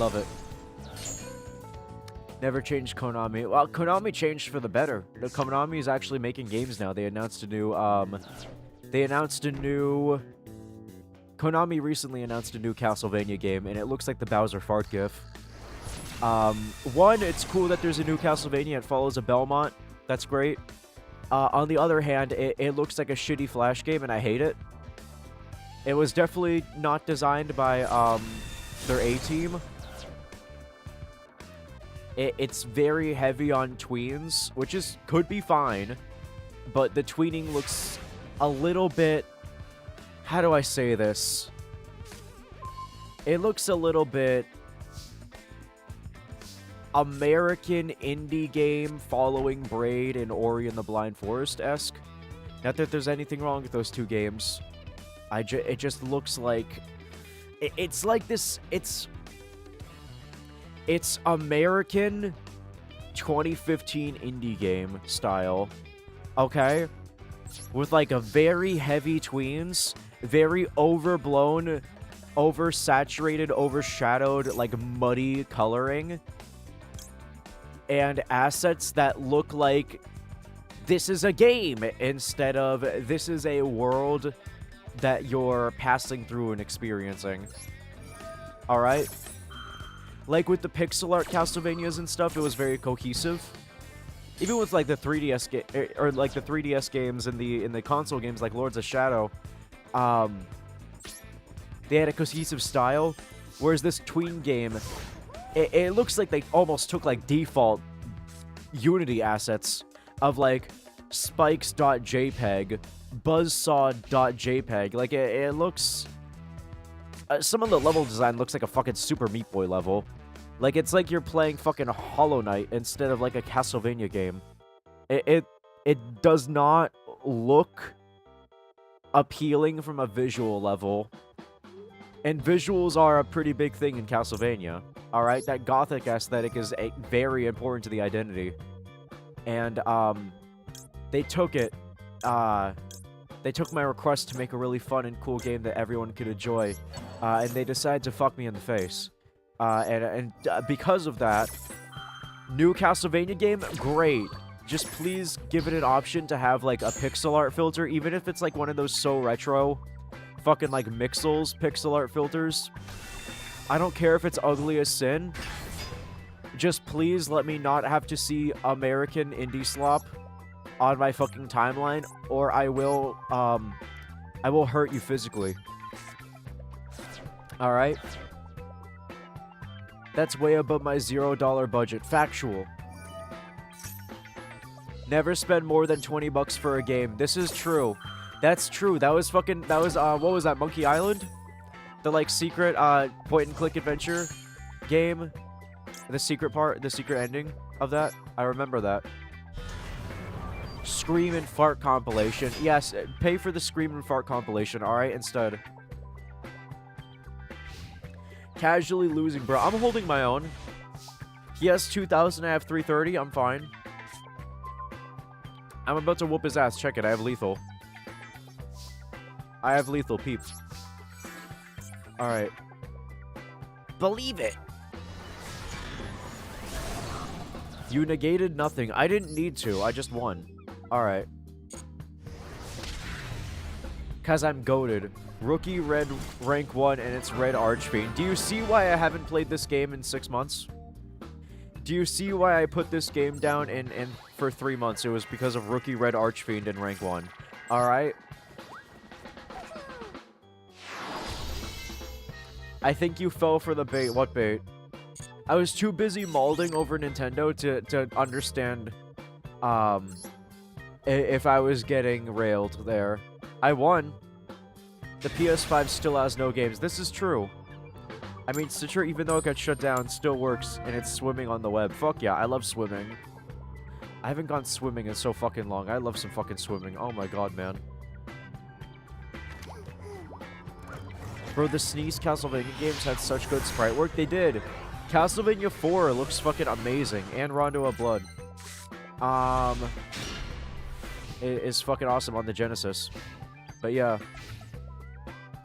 love it. Never changed Konami. Well, Konami changed for the better. Konami is actually making games now. They announced a new, Konami recently announced a new Castlevania game, and it looks like the Bowser fart gif. One, it's cool that there's a new Castlevania. It follows a Belmont. That's great. On the other hand, it looks like a shitty Flash game, and I hate it. It was definitely not designed by, their A-team. It's very heavy on tweens, which could be fine, but the tweening looks a little bit... How do I say this? It looks a little bit... American indie game following Braid and Ori and the Blind Forest-esque. Not that there's anything wrong with those two games. It just looks like... It's like this... It's American 2015 indie game style, okay? With like a very heavy tweens, very overblown, oversaturated, overshadowed, like muddy coloring, and assets that look like this is a game instead of this is a world that you're passing through and experiencing. All right? Like with the pixel art Castlevanias and stuff, it was very cohesive. Even with like the 3DS or like the 3DS games and the console games like Lords of Shadow, they had a cohesive style. Whereas this tween game, it looks like they almost took like default Unity assets of like spikes.jpg, buzzsaw.jpg. Like it looks. Some of the level design looks like a fucking Super Meat Boy level. Like, it's like you're playing fucking Hollow Knight instead of, like, a Castlevania game. It does not look appealing from a visual level. And visuals are a pretty big thing in Castlevania. Alright? That gothic aesthetic is very important to the identity. And, they took it, they took my request to make a really fun and cool game that everyone could enjoy. And they decided to fuck me in the face. And because of that, new Castlevania game, great. Just please give it an option to have, like, a pixel art filter, even if it's, like, one of those so retro fucking, like, Mixels pixel art filters. I don't care if it's ugly as sin. Just please let me not have to see American indie slop on my fucking timeline, or I will hurt you physically. Alright? That's way above my $0 budget. Factual. Never spend more than 20 bucks for a game. This is true. That's true. That was, what was that, Monkey Island? The, like, secret, point-and-click adventure game? The secret ending of that? I remember that. Scream and Fart compilation. Yes, pay for the Scream and Fart compilation, alright, instead. Casually losing, bro. I'm holding my own. He has 2,000, I have 330. I'm fine. I'm about to whoop his ass. Check it. I have lethal. I have lethal, peeps. Alright. Believe it. You negated nothing. I didn't need to. I just won. Alright. Because I'm goated. Rookie red rank 1 and it's red Archfiend. Do you see why I haven't played this game in 6 months? Do you see why I put this game down in for 3 months? It was because of rookie red Archfiend in rank 1. Alright? I think you fell for the bait. What bait? I was too busy mauling over Nintendo to understand if I was getting railed there. I won. The PS5 still has no games. This is true. I mean, Stitcher, even though it got shut down, still works, and it's swimming on the web. Fuck yeah, I love swimming. I haven't gone swimming in so fucking long. I love some fucking swimming. Oh my god, man. Bro, the Sneeze Castlevania games had such good sprite work. They did. Castlevania 4 looks fucking amazing. And Rondo of Blood. It is fucking awesome on the Genesis. But yeah.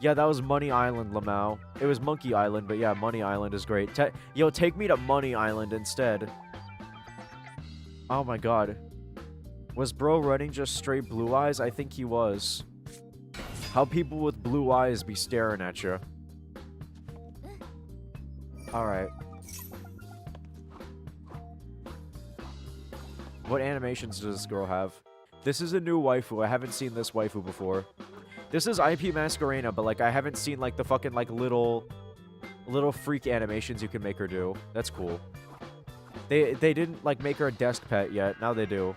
Yeah, that was Money Island, Lamau. It was Monkey Island, but yeah, Money Island is great. Yo, take me to Money Island instead. Oh my god. Was bro running just straight blue eyes? I think he was. How people with blue eyes be staring at you. Alright. What animations does this girl have? This is a new waifu. I haven't seen this waifu before. This is IP Masquerena, but like I haven't seen like the fucking like little freak animations you can make her do. That's cool. They didn't like make her a desk pet yet. Now they do.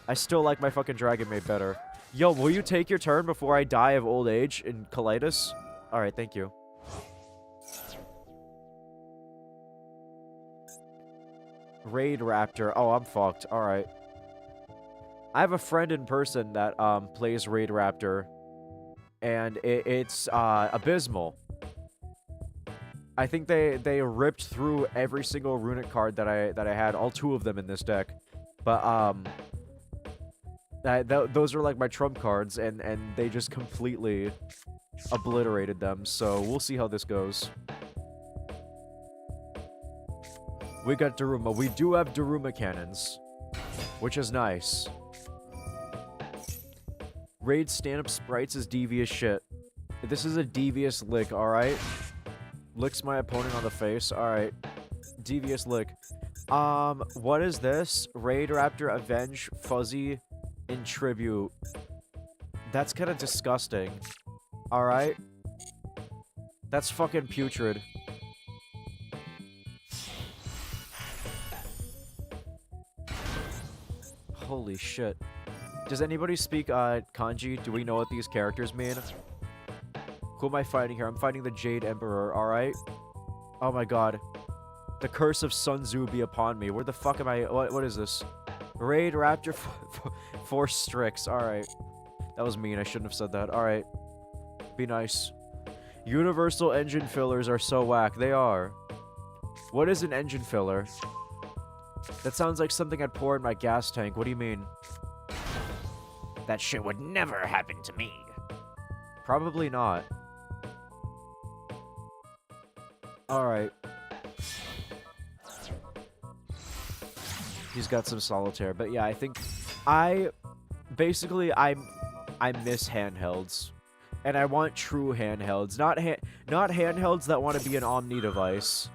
I still like my fucking Dragon Maid better. Yo, will you take your turn before I die of old age and colitis? Alright, thank you. Raid Raptor. Oh, I'm fucked. Alright. I have a friend in person that plays Raid Raptor. And it's abysmal. I think they ripped through every single runic card that I had, all 2 of them in this deck. But those are like my trump cards, and they just completely obliterated them. So we'll see how this goes. We got Daruma. We do have Daruma cannons, which is nice. Raid stand-up sprites is devious shit. This is a devious lick, alright? Licks my opponent on the face. Alright. Devious lick. What is this? Raid Raptor Avenge Fuzzy in Tribute. That's kind of disgusting. Alright? That's fucking putrid. Holy shit. Does anybody speak kanji? Do we know what these characters mean? Who am I fighting here? I'm fighting the Jade Emperor, alright? Oh my god. The curse of Sun Tzu be upon me. Where the fuck am I? What is this? Raid Raptor Force Strix. Alright. That was mean. I shouldn't have said that. Alright. Be nice. Universal engine fillers are so whack. They are. What is an engine filler? That sounds like something I'd pour in my gas tank. What do you mean? That shit would never happen to me. Probably not. Alright. He's got some solitaire. But yeah, I think... Basically, I miss handhelds. And I want true handhelds. Not handhelds that want to be an omni device.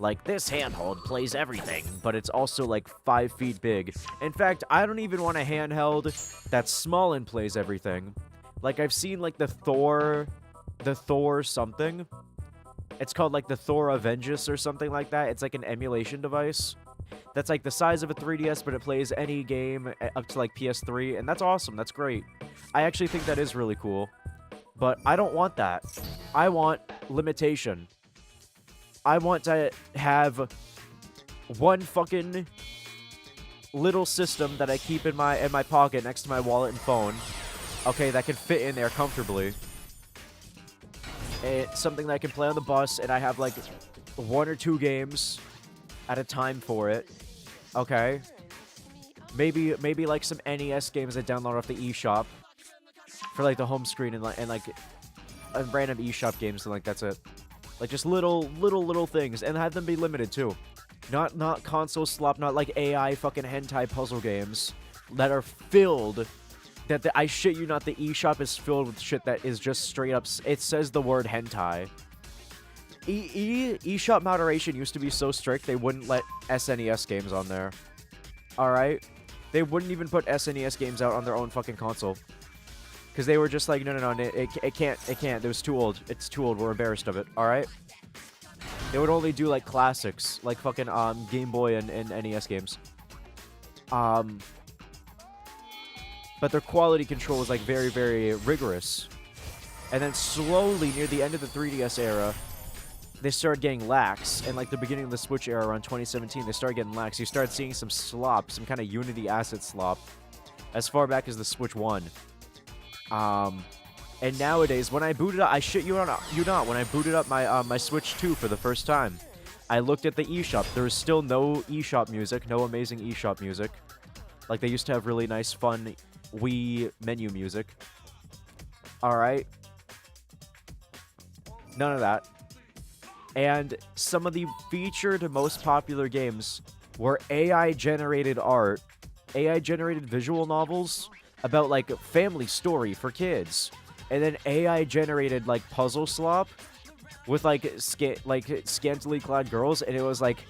Like, this handheld plays everything, but it's also like 5 feet big. In fact, I don't even want a handheld that's small and plays everything. Like, I've seen like the Thor something. It's called like the Thor Avengus or something like that. It's like an emulation device. That's like the size of a 3DS, but it plays any game up to like PS3, and that's awesome. That's great. I actually think that is really cool. But I don't want that. I want limitation. I want to have one fucking little system that I keep in my pocket next to my wallet and phone. Okay, that can fit in there comfortably. It's something that I can play on the bus, and I have like 1 or 2 games at a time for it. Okay. Maybe like some NES games I download off the eShop for like the home screen and random eShop games, and like that's it. Like, just little things, and have them be limited, too. Not console slop, not like AI fucking hentai puzzle games that are filled, I shit you not, the eShop is filled with shit that is just straight up, it says the word hentai. eShop moderation used to be so strict, they wouldn't let SNES games on there. Alright? They wouldn't even put SNES games out on their own fucking console. Because they were just like, no, it can't. It was too old. It's too old. We're embarrassed of it. Alright? They would only do, like, classics. Like, fucking, Game Boy and NES games. But their quality control was, like, very, very rigorous. And then slowly, near the end of the 3DS era, they started getting lax. And, like, the beginning of the Switch era around 2017, they started getting lax. You started seeing some slop, some kind of Unity asset slop, as far back as the Switch 1. And nowadays, when I booted up, I shit you not, when I booted up my my Switch 2 for the first time, I looked at the eShop. There was still no eShop music, no amazing eShop music. Like, they used to have really nice, fun Wii menu music. Alright. None of that. And some of the featured most popular games were AI-generated art, AI-generated visual novels about, like, family story for kids. And then AI-generated, like, puzzle slop with, like, scantily clad girls. And it was, like,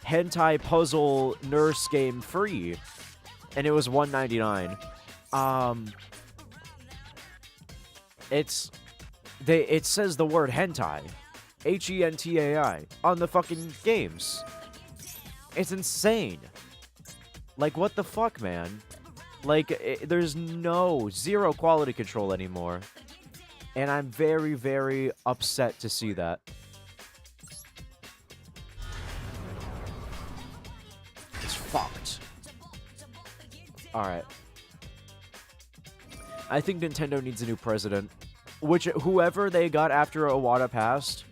hentai puzzle nurse game free. And it was $1.99. It says the word hentai. Hentai on the fucking games. It's insane. Like, what the fuck, man? Like, there's zero quality control anymore. And I'm very, very upset to see that. It's fucked. Alright. I think Nintendo needs a new president. Which, whoever they got after Iwata passed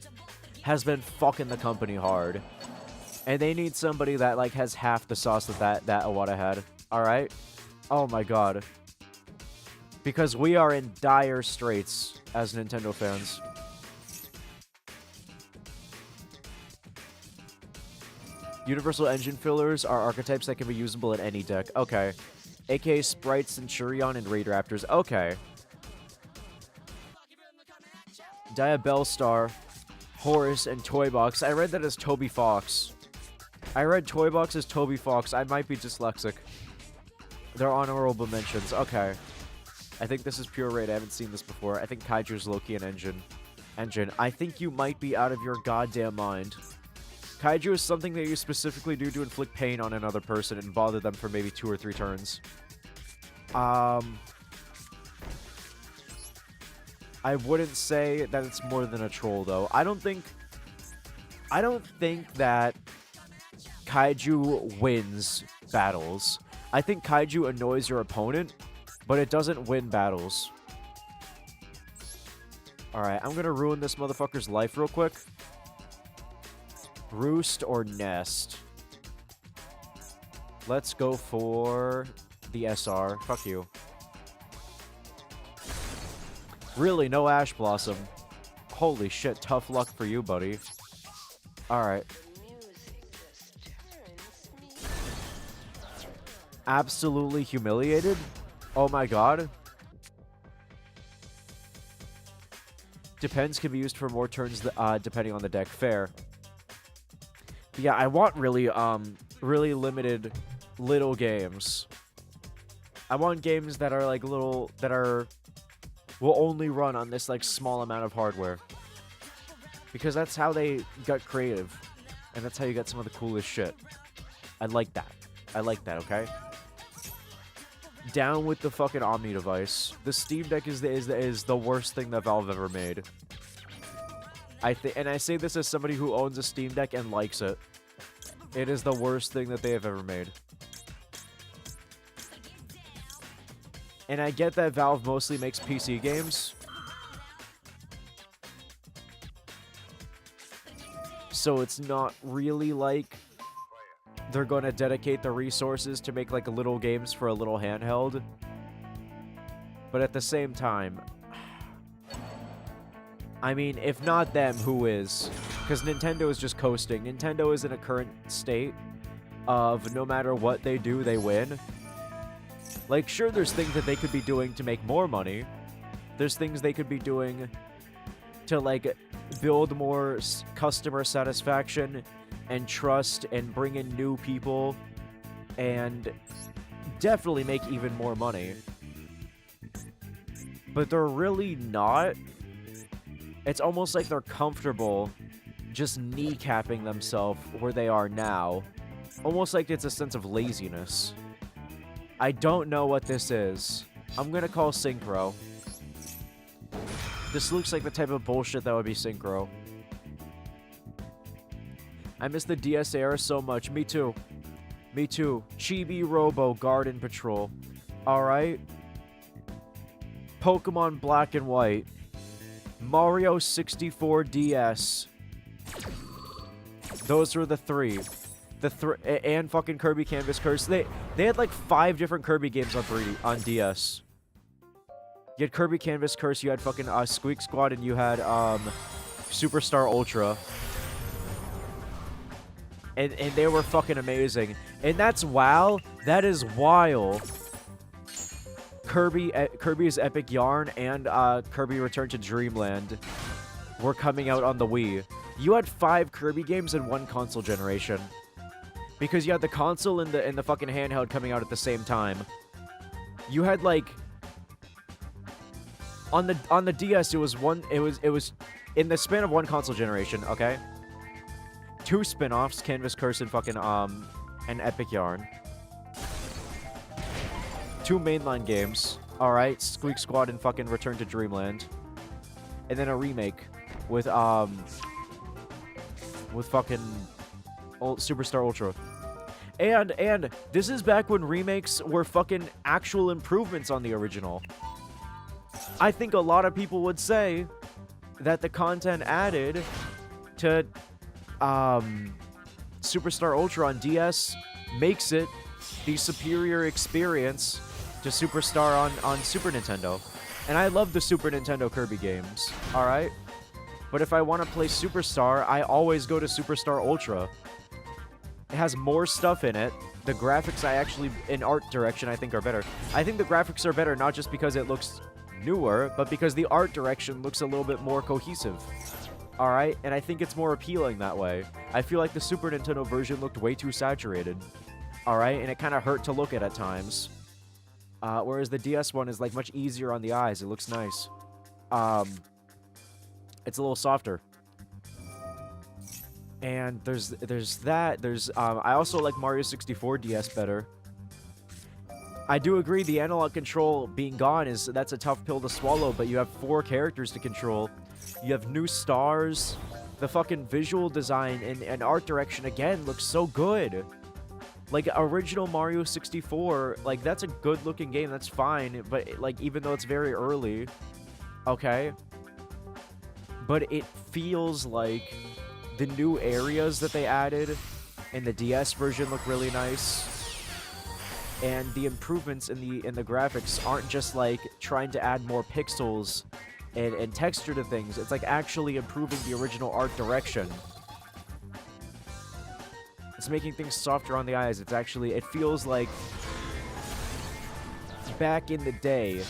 has been fucking the company hard. And they need somebody that, like, has half the sauce that Iwata had. Alright? Oh my god. Because we are in dire straits as Nintendo fans. Universal engine fillers are archetypes that can be usable in any deck. Okay. AKA Sprites, Centurion, and Raid Raptors. Okay. Diabellstar, Horus, and Toybox. I read that as Toby Fox. I read Toybox as Toby Fox. I might be dyslexic. They're honorable mentions. Okay. I think this is pure raid. I haven't seen this before. I think Kaiju's Loki and Engine. I think you might be out of your goddamn mind. Kaiju is something that you specifically do to inflict pain on another person and bother them for maybe 2 or 3 turns. I wouldn't say that it's more than a troll, though. I don't think that Kaiju wins battles. I think Kaiju annoys your opponent, but it doesn't win battles. Alright, I'm gonna ruin this motherfucker's life real quick. Roost or Nest? Let's go for the SR. Fuck you. Really, no Ash Blossom. Holy shit, tough luck for you, buddy. Alright. Absolutely humiliated? Oh my god. Depends can be used for more turns depending on the deck. Fair. But yeah, I want really limited little games. I want games that are like will only run on this like small amount of hardware. Because that's how they got creative. And that's how you get some of the coolest shit. I like that. I like that, okay? Down with the fucking Omni device. The Steam Deck is the worst thing that Valve ever made. And I say this as somebody who owns a Steam Deck and likes it. It is the worst thing that they have ever made. And I get that Valve mostly makes PC games. So it's not really like they're going to dedicate the resources to make like little games for a little handheld. But at the same time, I mean, if not them, who is? Because Nintendo is just coasting. Nintendo is in a current state of no matter what they do, they win. Like, sure, there's things that they could be doing to make more money. There's things they could be doing to, like, build more customer satisfaction and trust and bring in new people and definitely make even more money. But they're really not. It's almost like they're comfortable just kneecapping themselves where they are now. Almost like it's a sense of laziness. I don't know what this is. I'm gonna call Synchro. This looks like the type of bullshit that would be Synchro. I miss the DS era so much. Me too. Me too. Chibi Robo Garden Patrol. Alright. Pokemon Black and White. Mario 64 DS. Those were the three. And fucking Kirby Canvas Curse. They had like 5 different Kirby games on DS. You had Kirby Canvas Curse, you had fucking Squeak Squad, and you had Superstar Ultra. And they were fucking amazing. And that's WoW. That is while Kirby's Epic Yarn and Kirby Return to Dreamland were coming out on the Wii. You had 5 Kirby games in one console generation. Because you had the console and the fucking handheld coming out at the same time. You had like on the DS it was in the span of one console generation, okay? 2 spin-offs, Canvas Curse and fucking and Epic Yarn. 2 mainline games, alright, Squeak Squad and fucking Return to Dreamland. And then a remake with fucking Superstar Ultra. And this is back when remakes were fucking actual improvements on the original. I think a lot of people would say that the content added to Superstar Ultra on DS makes it the superior experience to Superstar on Super Nintendo. And I love the Super Nintendo Kirby games, alright? But if I want to play Superstar, I always go to Superstar Ultra. It has more stuff in it. The graphics in art direction, I think are better. I think the graphics are better not just because it looks newer, but because the art direction looks a little bit more cohesive. Alright? And I think it's more appealing that way. I feel like the Super Nintendo version looked way too saturated. Alright? And it kind of hurt to look at times. Whereas the DS one is like much easier on the eyes. It looks nice. It's a little softer. And there's that. I also like Mario 64 DS better. I do agree the analog control being gone that's a tough pill to swallow, but you have 4 characters to control. You have new stars. The fucking visual design and art direction again looks so good. Like original Mario 64, like that's a good looking game, that's fine, but like even though it's very early, okay? But it feels like the new areas that they added in the DS version look really nice. And the improvements in the graphics aren't just like trying to add more pixels and texture to things. It's like actually improving the original art direction. It's making things softer on the eyes. It feels like back in the day,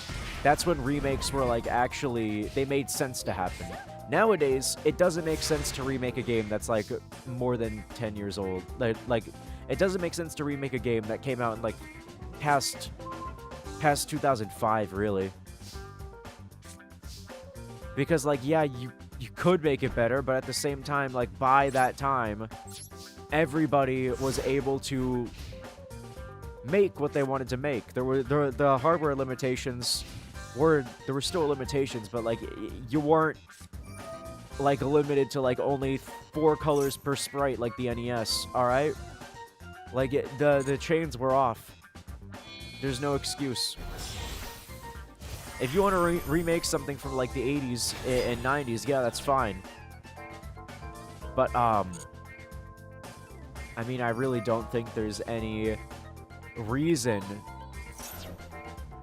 that's when remakes were like actually, they made sense to happen. Nowadays, it doesn't make sense to remake a game that's like more than 10 years old. Like it doesn't make sense to remake a game that came out in like past 2005, really. Because like, yeah, you could make it better, but at the same time, like by that time, everybody was able to make what they wanted to make. There were the hardware limitations there were still limitations, but like you weren't like limited to like only 4 colors per sprite like the NES, alright? Like the chains were off. There's no excuse. If you want to remake something from like the 80s and 90s, yeah, that's fine. But I mean, I really don't think there's any reason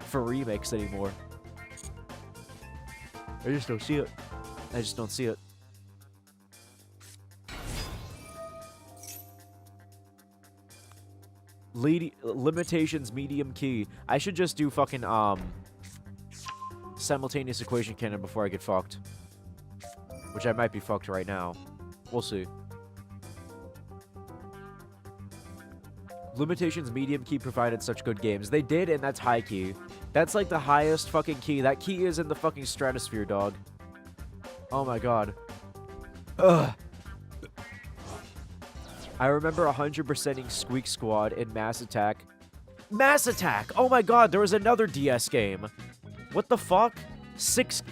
for remakes anymore. I just don't see it. I just don't see it. Limitations medium key. I should just do fucking simultaneous equation cannon before I get fucked. Which I might be fucked right now. We'll see. Limitations medium key provided such good games. They did, and that's high key. That's like the highest fucking key. That key is in the fucking stratosphere, dog. Oh my god. Ugh. I remember 100%ing Squeak Squad in Mass Attack. Mass Attack! Oh my god, there was another DS game. What the fuck? Six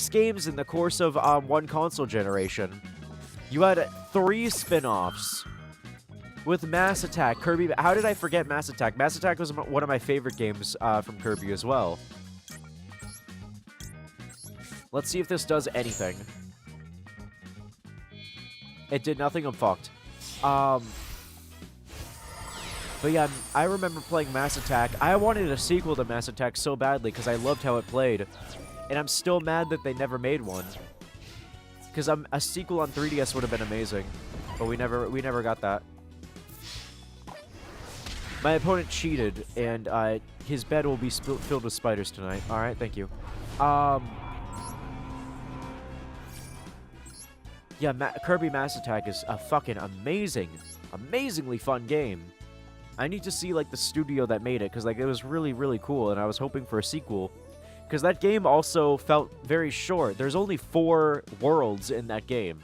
games in the course of one console generation. You had 3 spin-offs with Mass Attack. Kirby, how did I forget Mass Attack? Mass Attack was one of my favorite games from Kirby as well. Let's see if this does anything. It did nothing, I'm fucked. But yeah, I remember playing Mass Attack. I wanted a sequel to Mass Attack so badly because I loved how it played. And I'm still mad that they never made one. Because a sequel on 3DS would have been amazing, but we never got that. My opponent cheated, and his bed will be filled with spiders tonight. All right, thank you. Yeah, Kirby Mass Attack is a fucking amazingly fun game. I need to see, like, the studio that made it, because, like, it was really, really cool, and I was hoping for a sequel. Because that game also felt very short. There's only 4 worlds in that game.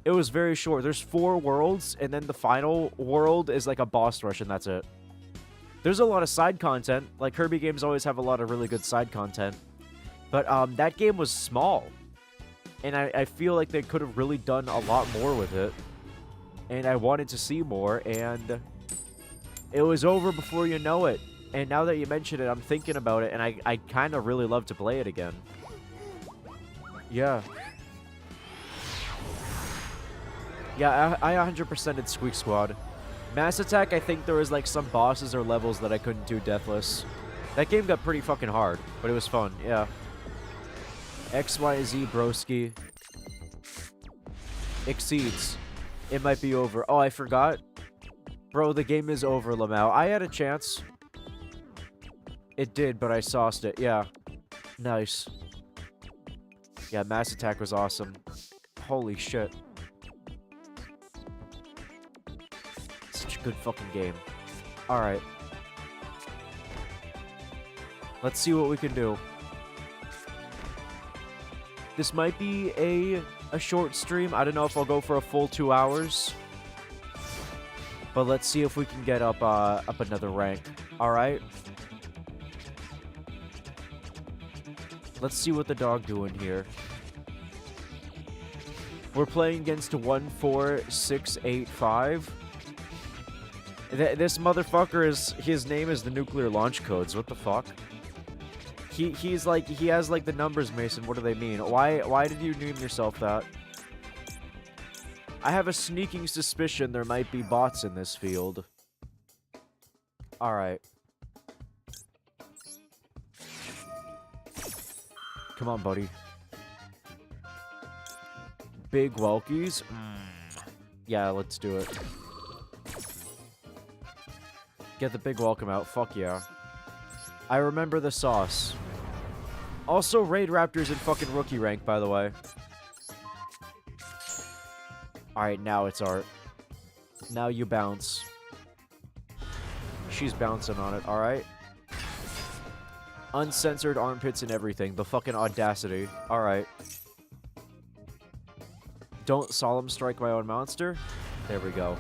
It was very short. There's 4 worlds, and then the final world is, like, a boss rush, and that's it. There's a lot of side content. Like, Kirby games always have a lot of really good side content. But, that game was small. And I feel like they could have really done a lot more with it. And I wanted to see more, and it was over before you know it. And now that you mention it, I'm thinking about it, and I kind of really love to play it again. Yeah. Yeah, I 100% did Squeak Squad. Mass Attack, I think there was, like, some bosses or levels that I couldn't do deathless. That game got pretty fucking hard, but it was fun, yeah. XYZ broski. Exceeds. It might be over. Oh, I forgot. Bro, the game is over, Lamau. I had a chance. It did, but I sauced it. Yeah. Nice. Yeah, Mass Attack was awesome. Holy shit. Such a good fucking game. Alright. Let's see what we can do. This might be a short stream. I don't know if I'll go for a full 2 hours. But let's see if we can get up another rank. Alright. Let's see what the dog doing here. We're playing against 14685. This motherfucker his name is the Nuclear Launch Codes. What the fuck? He's like, he has like the numbers, Mason. What do they mean? Why did you name yourself that? I have a sneaking suspicion there might be bots in this field. Alright. Come on, buddy. Big Welkies? Yeah, let's do it. Get the big welcome out. Fuck yeah. I remember the sauce. Also, Raid Raptors in fucking rookie rank, by the way. Alright, now it's art. Now you bounce. She's bouncing on it, alright? Uncensored armpits and everything. The fucking audacity. Alright. Don't solemn strike my own monster. There we go.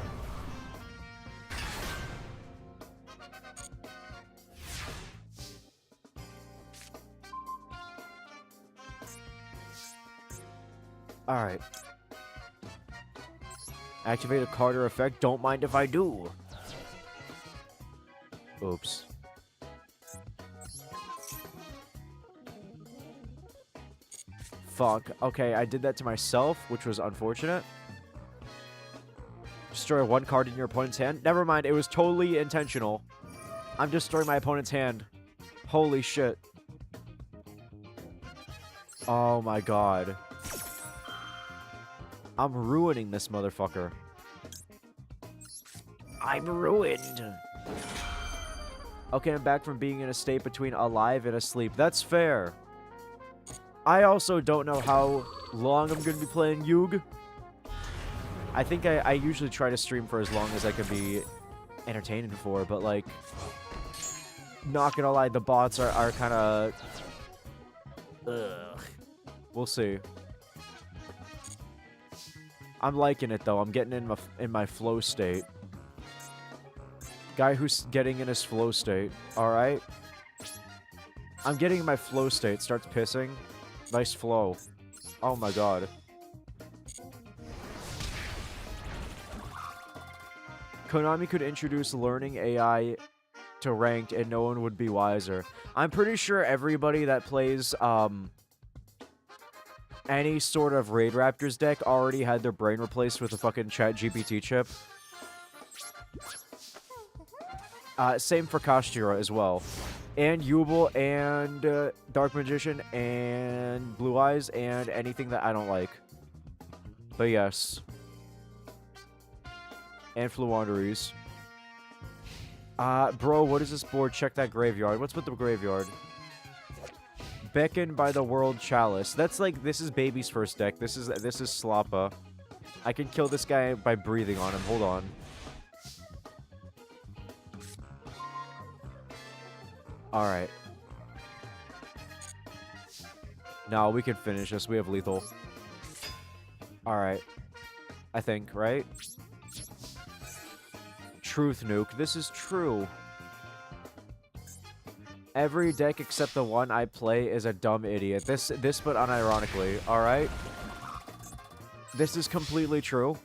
Alright. Activate a Carter effect. Don't mind if I do. Oops. Fuck. Okay, I did that to myself, which was unfortunate. Destroy 1 card in your opponent's hand. Never mind, it was totally intentional. I'm destroying my opponent's hand. Holy shit. Oh my god. I'm ruining this motherfucker. I'm ruined. Okay, I'm back from being in a state between alive and asleep. That's fair. I also don't know how long I'm going to be playing Yoog. I think I usually try to stream for as long as I can be entertaining for, but, like, not gonna lie, the bots are kind of... Ugh. We'll see. I'm liking it, though. I'm getting in my flow state. Guy who's getting in his flow state. Alright. I'm getting in my flow state. Starts pissing. Nice flow. Oh my god. Konami could introduce learning AI to ranked and no one would be wiser. I'm pretty sure everybody that plays any sort of Raid Raptors deck already had their brain replaced with a fucking ChatGPT chip. Same for Kashtira as well. and Yubel, and Dark Magician, and Blue Eyes, and anything that I don't like. But yes. And Fluanderies. Bro, what is this board? Check that graveyard. What's with the graveyard? Beckoned by the World Chalice. That's like, this is Baby's first deck. This is Slappa. I can kill this guy by breathing on him. Hold on. Alright. No, we can finish this. We have lethal. Alright. I think, right? Truth nuke. This is true. Every deck except the one I play is a dumb idiot. This but unironically, alright? This is completely true.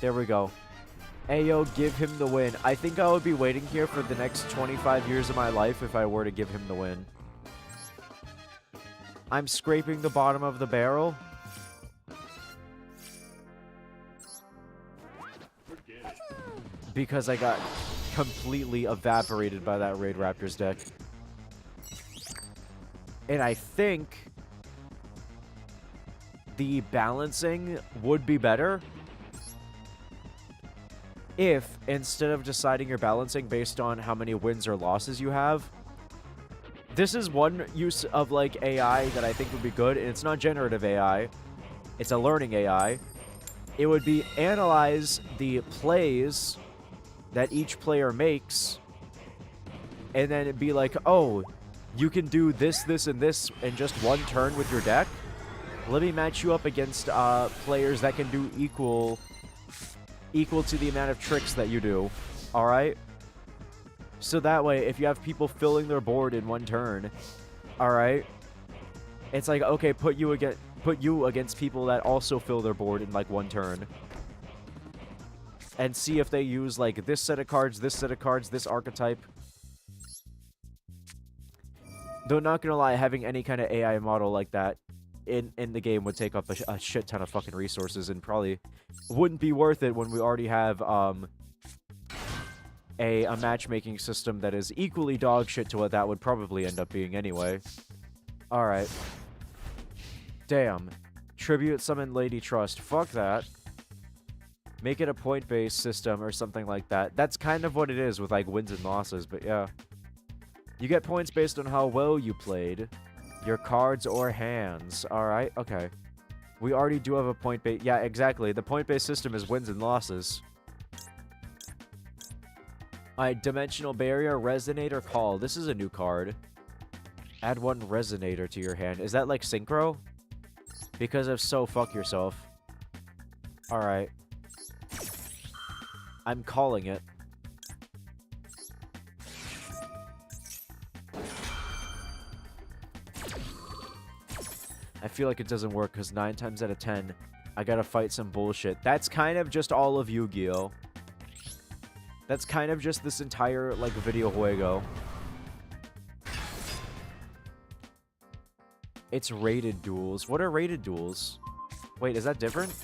There we go. Ayo, give him the win. I think I would be waiting here for the next 25 years of my life if I were to give him the win. I'm scraping the bottom of the barrel. Because I got completely evaporated by that Raid Raptors deck. And I think the balancing would be better if, instead of deciding your balancing based on how many wins or losses you have, this is one use of, like, AI that I think would be good, and it's not generative AI, it's a learning AI. It would be analyze the plays that each player makes, and then it'd be like, oh, you can do this, this, and this in just one turn with your deck. Let me match you up against players that can do equal to the amount of tricks that you do. Alright? So that way, if you have people filling their board in one turn, alright, it's like, okay, put you against people that also fill their board in, like, one turn. And see if they use, like, this set of cards, this archetype. Though, not gonna lie, having any kind of AI model like that in the game would take up a shit ton of fucking resources and probably wouldn't be worth it when we already have, a matchmaking system that is equally dog shit to what that would probably end up being anyway. Alright. Damn. Tribute summon Lady Trust. Fuck that. Make it a point-based system or something like that. That's kind of what it is with, like, wins and losses, but yeah. You get points based on how well you played, your cards or hands. Alright, okay. We already do have a point-based... Yeah, exactly. The point-based system is wins and losses. Alright, Dimensional Barrier, Resonator, Call. This is a new card. Add one Resonator to your hand. Is that, like, Synchro? Because if so, fuck yourself. Alright. I'm calling it. I feel like it doesn't work because 9 times out of 10, I gotta fight some bullshit. That's kind of just all of Yu-Gi-Oh! That's kind of just this entire, like, video juego. It's rated duels. What are rated duels? Wait, is that different?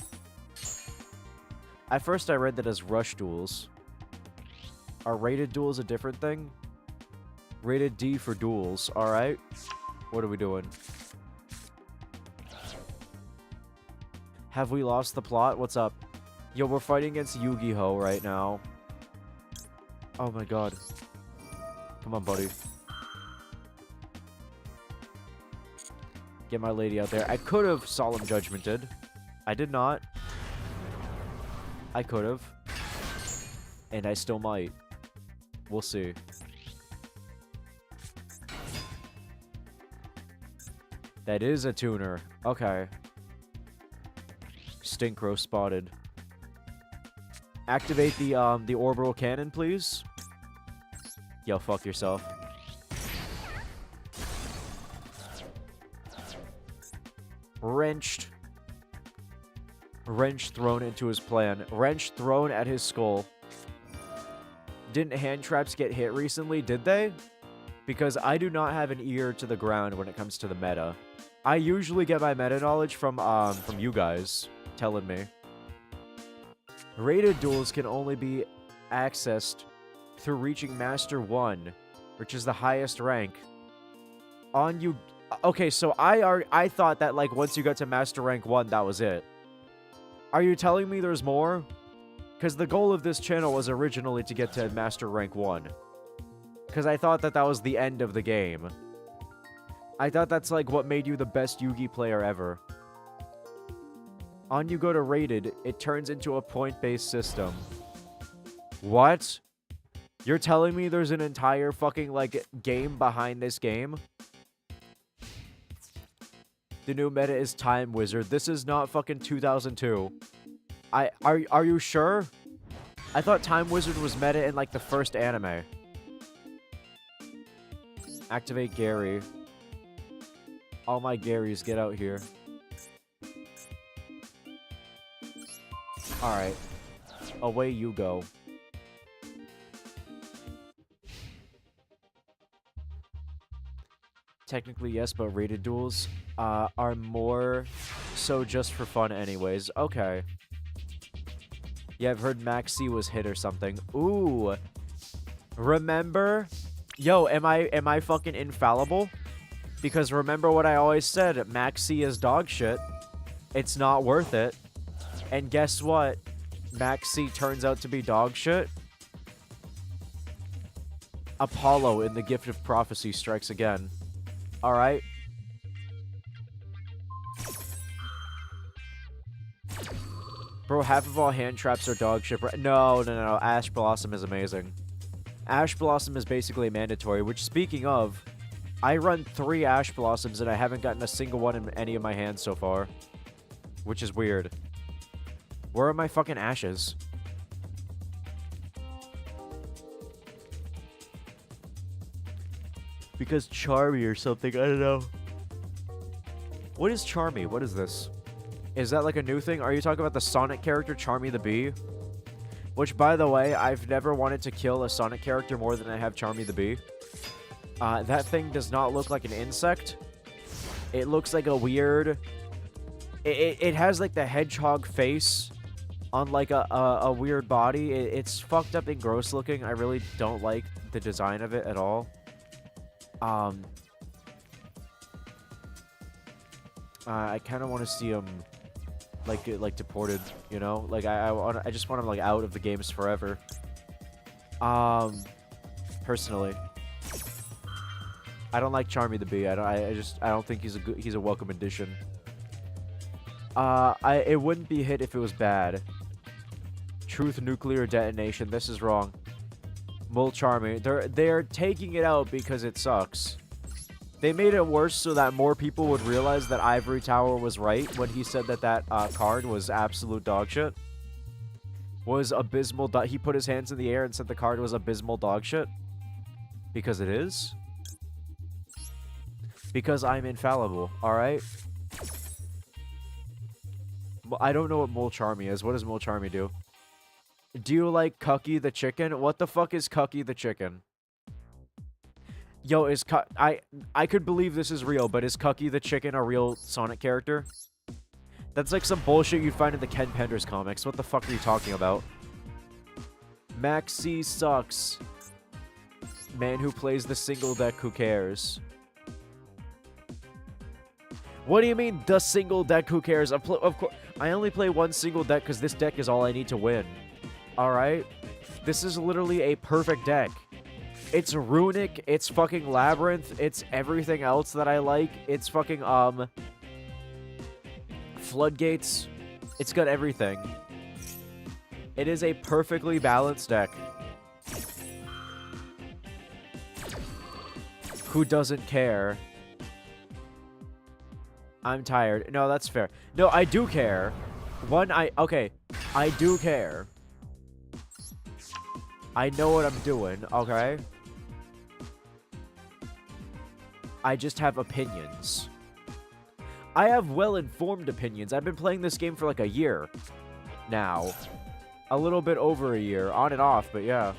At first I read that as rush duels. Are rated duels a different thing? Rated D for duels. Alright. What are we doing? Have we lost the plot? What's up? Yo, we're fighting against Yu-Gi-Oh! Right now. Oh my god. Come on, buddy. Get my lady out there. I could have Solemn Judgmented. I did not. I could have. And I still might. We'll see. That is a tuner. Okay. Stinkro spotted. Activate the orbital cannon, please. Yo, fuck yourself. Wrenched. Wrench thrown into his plan. Wrench thrown at his skull. Didn't hand traps get hit recently, did they? Because I do not have an ear to the ground when it comes to the meta. I usually get my meta knowledge from you guys telling me. Rated duels can only be accessed through reaching Master 1, which is the highest rank. On you... Okay, so I thought that, like, once you got to Master Rank 1, that was it. Are you telling me there's more? Because the goal of this channel was originally to get to Master Rank 1. Because I thought that that was the end of the game. I thought that's, like, what made you the best Yugi player ever. On you go to Rated, it turns into a point-based system. What? You're telling me there's an entire fucking, like, game behind this game? The new meta is Time Wizard. This is not fucking 2002. Are you sure? I thought Time Wizard was meta in, like, the first anime. Activate Gary. All my Garys, get out here. Alright. Away you go. Technically, yes, but rated duels are more so just for fun anyways. Okay. Yeah, I've heard Max C was hit or something. Ooh. Remember? Yo, am I fucking infallible? Because remember what I always said, Max C is dog shit. It's not worth it. And guess what? Max C turns out to be dog shit. Apollo in the Gift of Prophecy strikes again. Alright. Bro, half of all hand traps are dog shit. No. Ash Blossom is amazing. Ash Blossom is basically mandatory, which, speaking of, I run 3 Ash Blossoms and I haven't gotten a single one in any of my hands so far. Which is weird. Where are my fucking ashes? Because Charmy or something, I don't know. What is Charmy? What is this? Is that like a new thing? Are you talking about the Sonic character, Charmy the Bee? Which, by the way, I've never wanted to kill a Sonic character more than I have Charmy the Bee. That thing does not look like an insect. It looks like a weird... It has like the hedgehog face on like a weird body. It's fucked up and gross looking. I really don't like the design of it at all. I kind of want to see him like deported, you know? Like I just want him like out of the games forever. Personally, I don't like Charmy the Bee. I don't think he's a welcome addition. It wouldn't be hit if it was bad. Truth nuclear detonation. This is wrong. Mul Charmy. They're taking it out because it sucks. They made it worse so that more people would realize that Ivory Tower was right when he said that card was absolute dog shit. Was abysmal. He put his hands in the air and said the card was abysmal dog shit. Because it is. Because I'm infallible. Alright? I don't know what Mul Charmy is. What does Mul Charmy do? Do you like Cucky the chicken? What the fuck is Cucky the chicken? Yo, I could believe this is real, but is Cucky the chicken a real Sonic character? That's like some bullshit you'd find in the Ken Penders comics. What the fuck are you talking about? Max C sucks. Man who plays the single deck, who cares? What do you mean, the single deck, who cares? Of course, I only play one single deck because this deck is all I need to win. Alright? This is literally a perfect deck. It's Runic, it's fucking Labyrinth, it's everything else that I like. It's fucking, Floodgates. It's got everything. It is a perfectly balanced deck. Who doesn't care? I'm tired. No, that's fair. No, I do care. Okay. I do care. I know what I'm doing, okay? I just have opinions. I have well-informed opinions. I've been playing this game for like a year now. A little bit over a year. On and off, but yeah.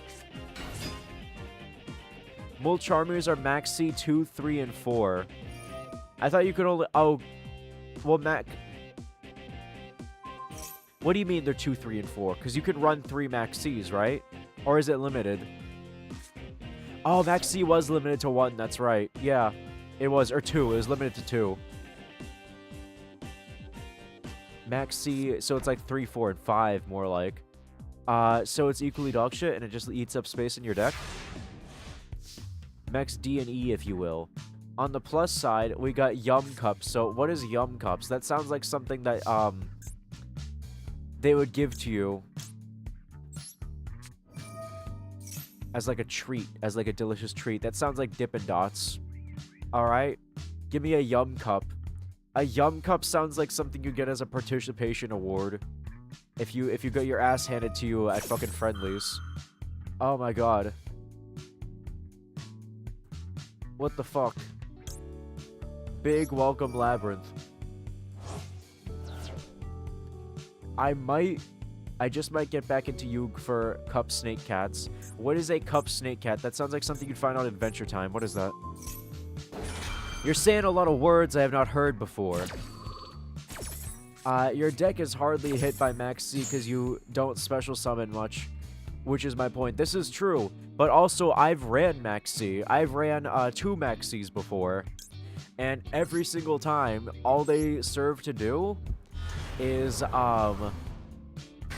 Mul Charmers are Max C 2, 3, and 4. I thought you could only... Oh. Well, Mac... What do you mean they're 2, 3, and 4? Because you could run 3 Max Cs, right? Or is it limited? Oh, Max C was limited to 1. That's right. Yeah, it was. Or 2. It was limited to 2. Max C, so it's like 3, 4, and 5, more like. So it's equally dog shit, and it just eats up space in your deck. Max D and E, if you will. On the plus side, we got Yum Cups. So what is Yum Cups? That sounds like something that, they would give to you as like a treat, as like a delicious treat. That sounds like Dippin' Dots. Alright? Give me a Yum Cup. A Yum Cup sounds like something you get as a participation award. If you get your ass handed to you at fucking Friendlies. Oh my god. What the fuck? Big welcome labyrinth. I just might get back into Yoog for cup snake cats. What is a cup snake cat? That sounds like something you'd find on Adventure Time. What is that? You're saying a lot of words I have not heard before. Your deck is hardly hit by Max C because you don't special summon much, which is my point. This is true, but also I've ran Max C. I've ran 2 Max Cs before, and every single time, all they serve to do is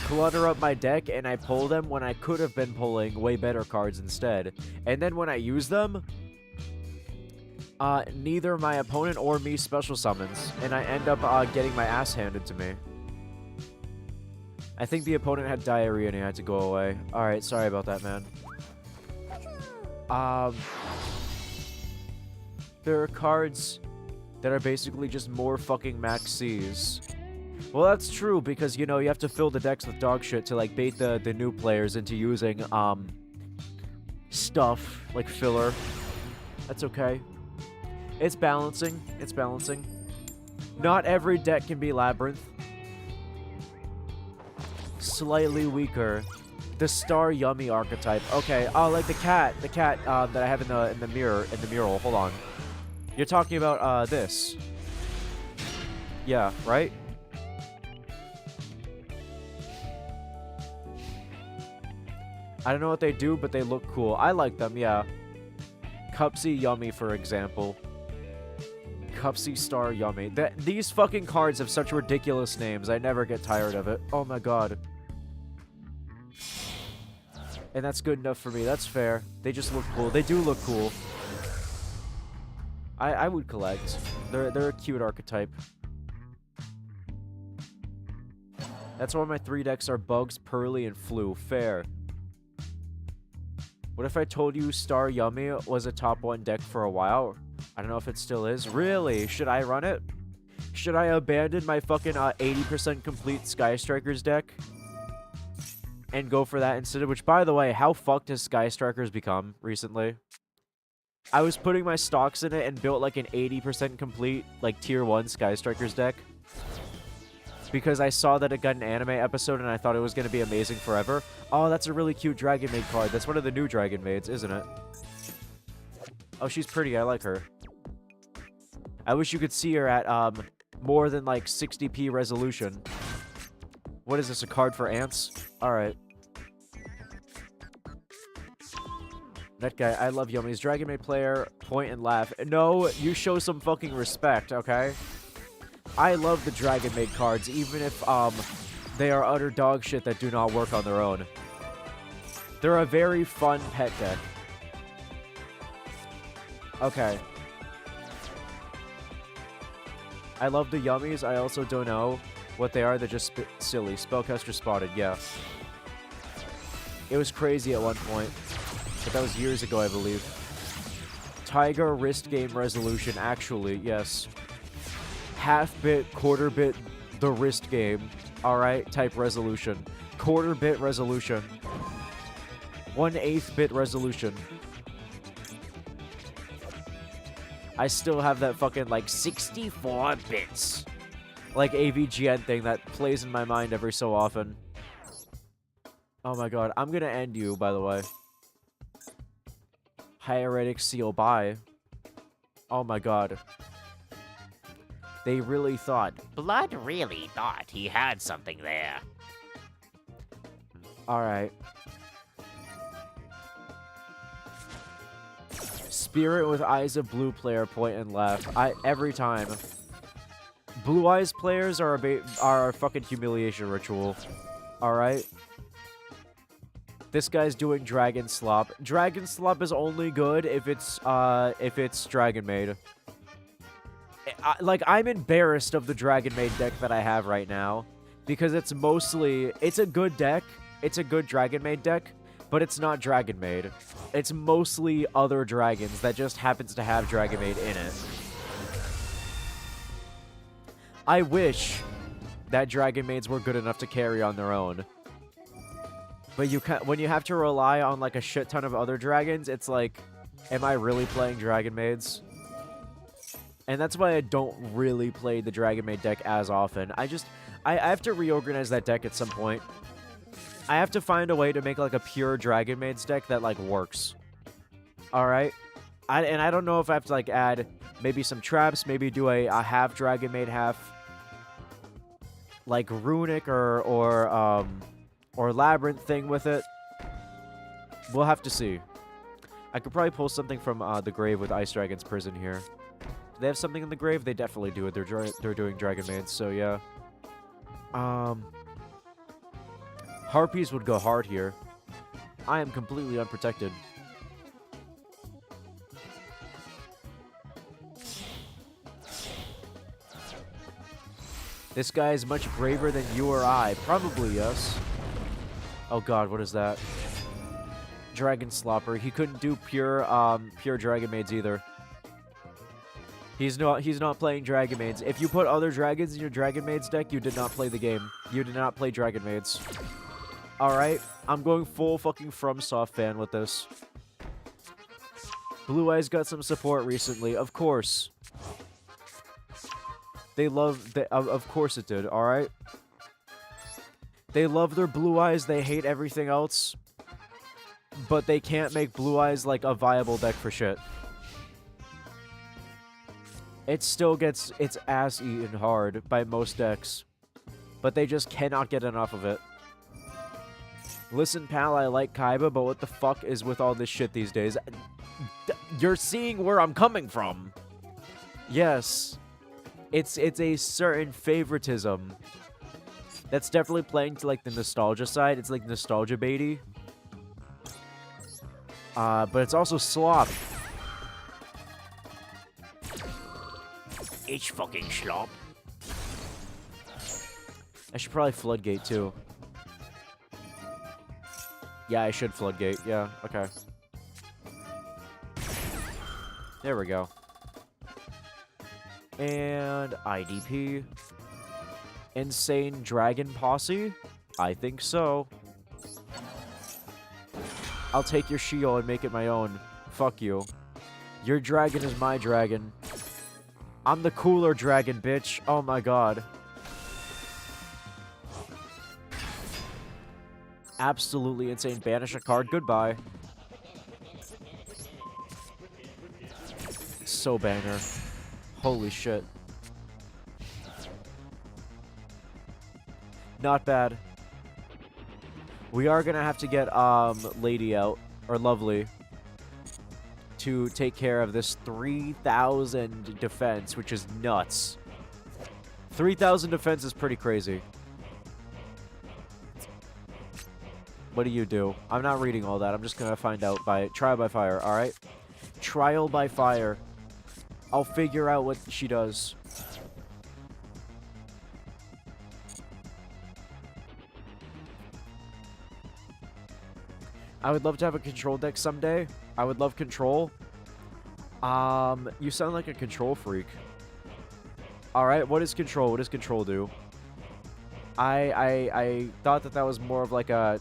clutter up my deck, and I pull them when I could have been pulling way better cards instead. And then when I use them, neither my opponent or me special summons, and I end up getting my ass handed to me. I think the opponent had diarrhea and he had to go away. Alright, sorry about that, man. There are cards that are basically just more fucking Max Cs. Well, that's true, because, you know, you have to fill the decks with dog shit to, like, bait the new players into using, stuff, like filler. That's okay. It's balancing. It's balancing. Not every deck can be Labyrinth. Slightly weaker. The Star Yummy archetype. Okay, like the cat that I have in the mural. Hold on. You're talking about, this. Yeah, right? I don't know what they do, but they look cool. I like them, yeah. Cupsy Yummy, for example. Cupsy Star Yummy. These fucking cards have such ridiculous names. I never get tired of it. Oh my god. And that's good enough for me. That's fair. They just look cool. They do look cool. I would collect. They're a cute archetype. That's why my 3 decks are Bugs, Pearly, and Flu. Fair. What if I told you Star Yummy was a top 1 deck for a while? I don't know if it still is. Really? Should I run it? Should I abandon my fucking 80% complete Sky Strikers deck? And go for that instead of... Which, by the way, how fucked has Sky Strikers become recently? I was putting my stocks in it and built like an 80% complete, like, tier 1 Sky Strikers deck. Because I saw that it got an anime episode and I thought it was going to be amazing forever. Oh, that's a really cute Dragon Maid card. That's one of the new Dragon Maids, isn't it? Oh, she's pretty. I like her. I wish you could see her at more than like 60p resolution. What is this, a card for ants? Alright. That guy, I love Yummies. Dragon Maid player, point and laugh. No, you show some fucking respect, okay? I love the Dragon Maid cards, even if they are utter dog shit that do not work on their own. They're a very fun pet deck. Okay. I love the Yummies. I also don't know what they are. They're just silly. Spellcaster spotted, yeah. It was crazy at one point. But that was years ago, I believe. Tiger wrist game resolution, actually, yes. Half-bit, quarter-bit, the wrist game. Alright, type resolution. Quarter-bit resolution. 1/8 bit resolution. I still have that fucking, like, 64 bits. Like, AVGN thing that plays in my mind every so often. Oh my god, I'm gonna end you, by the way. Hieratic Seal, bye. Oh my god. They really thought. Blood really thought he had something there. Alright. Spirit with Eyes of Blue player, point and left. Every time. Blue Eyes players are a fucking humiliation ritual. Alright? This guy's doing Dragon Slop. Dragon Slop is only good if it's Dragon Maid. Like, I'm embarrassed of the Dragon Maid deck that I have right now. Because it's a good deck. It's a good Dragon Maid deck. But it's not Dragon Maid. It's mostly other dragons that just happens to have Dragon Maid in it. I wish that Dragon Maids were good enough to carry on their own. But when you have to rely on like a shit ton of other dragons, it's like, am I really playing Dragon Maids? And that's why I don't really play the Dragon Maid deck as often. I have to reorganize that deck at some point. I have to find a way to make like a pure Dragon Maids deck that like works. Alright? And I don't know if I have to like add maybe some traps, maybe do a half Dragon Maid, half like Runic or Labyrinth thing with it. We'll have to see. I could probably pull something from the grave with Ice Dragon's Prison here. Do they have something in the grave? They definitely do it. They're doing Dragon Maids, so yeah. Harpies would go hard here. I am completely unprotected. This guy is much braver than you or I. Probably, yes. Oh god, what is that? Dragon Slopper. He couldn't do pure Dragon Maids either. He's not playing Dragon Maids. If you put other dragons in your Dragon Maids deck, you did not play the game. You did not play Dragon Maids. Alright, I'm going full fucking FromSoft fan with this. Blue Eyes got some support recently, of course. Of course it did, alright? They love their Blue Eyes, they hate everything else. But they can't make Blue Eyes like a viable deck for shit. It still gets its ass eaten hard by most decks. But they just cannot get enough of it. Listen, pal, I like Kaiba, but what the fuck is with all this shit these days? You're seeing where I'm coming from. Yes. It's a certain favoritism. That's definitely playing to, like, the nostalgia side. It's, like, nostalgia baity. But it's also slop. It's fucking slop. I should probably Floodgate, too. Yeah, I should Floodgate. Yeah, okay. There we go. And IDP. Insane Dragon Posse? I think so. I'll take your shield and make it my own. Fuck you. Your dragon is my dragon. I'm the cooler dragon, bitch. Oh my god. Absolutely insane. Banish a card. Goodbye. So banger. Holy shit. Not bad. We are gonna have to get Lady out, or Lovely, to take care of this 3,000 defense, which is nuts. 3,000 defense is pretty crazy. What do you do? I'm not reading all that. I'm just gonna find out by trial by fire, alright? Trial by fire. I'll figure out what she does. I would love to have a control deck someday. I would love control. You sound like a control freak. Alright, what is control? What does control do? I thought that was more of like a...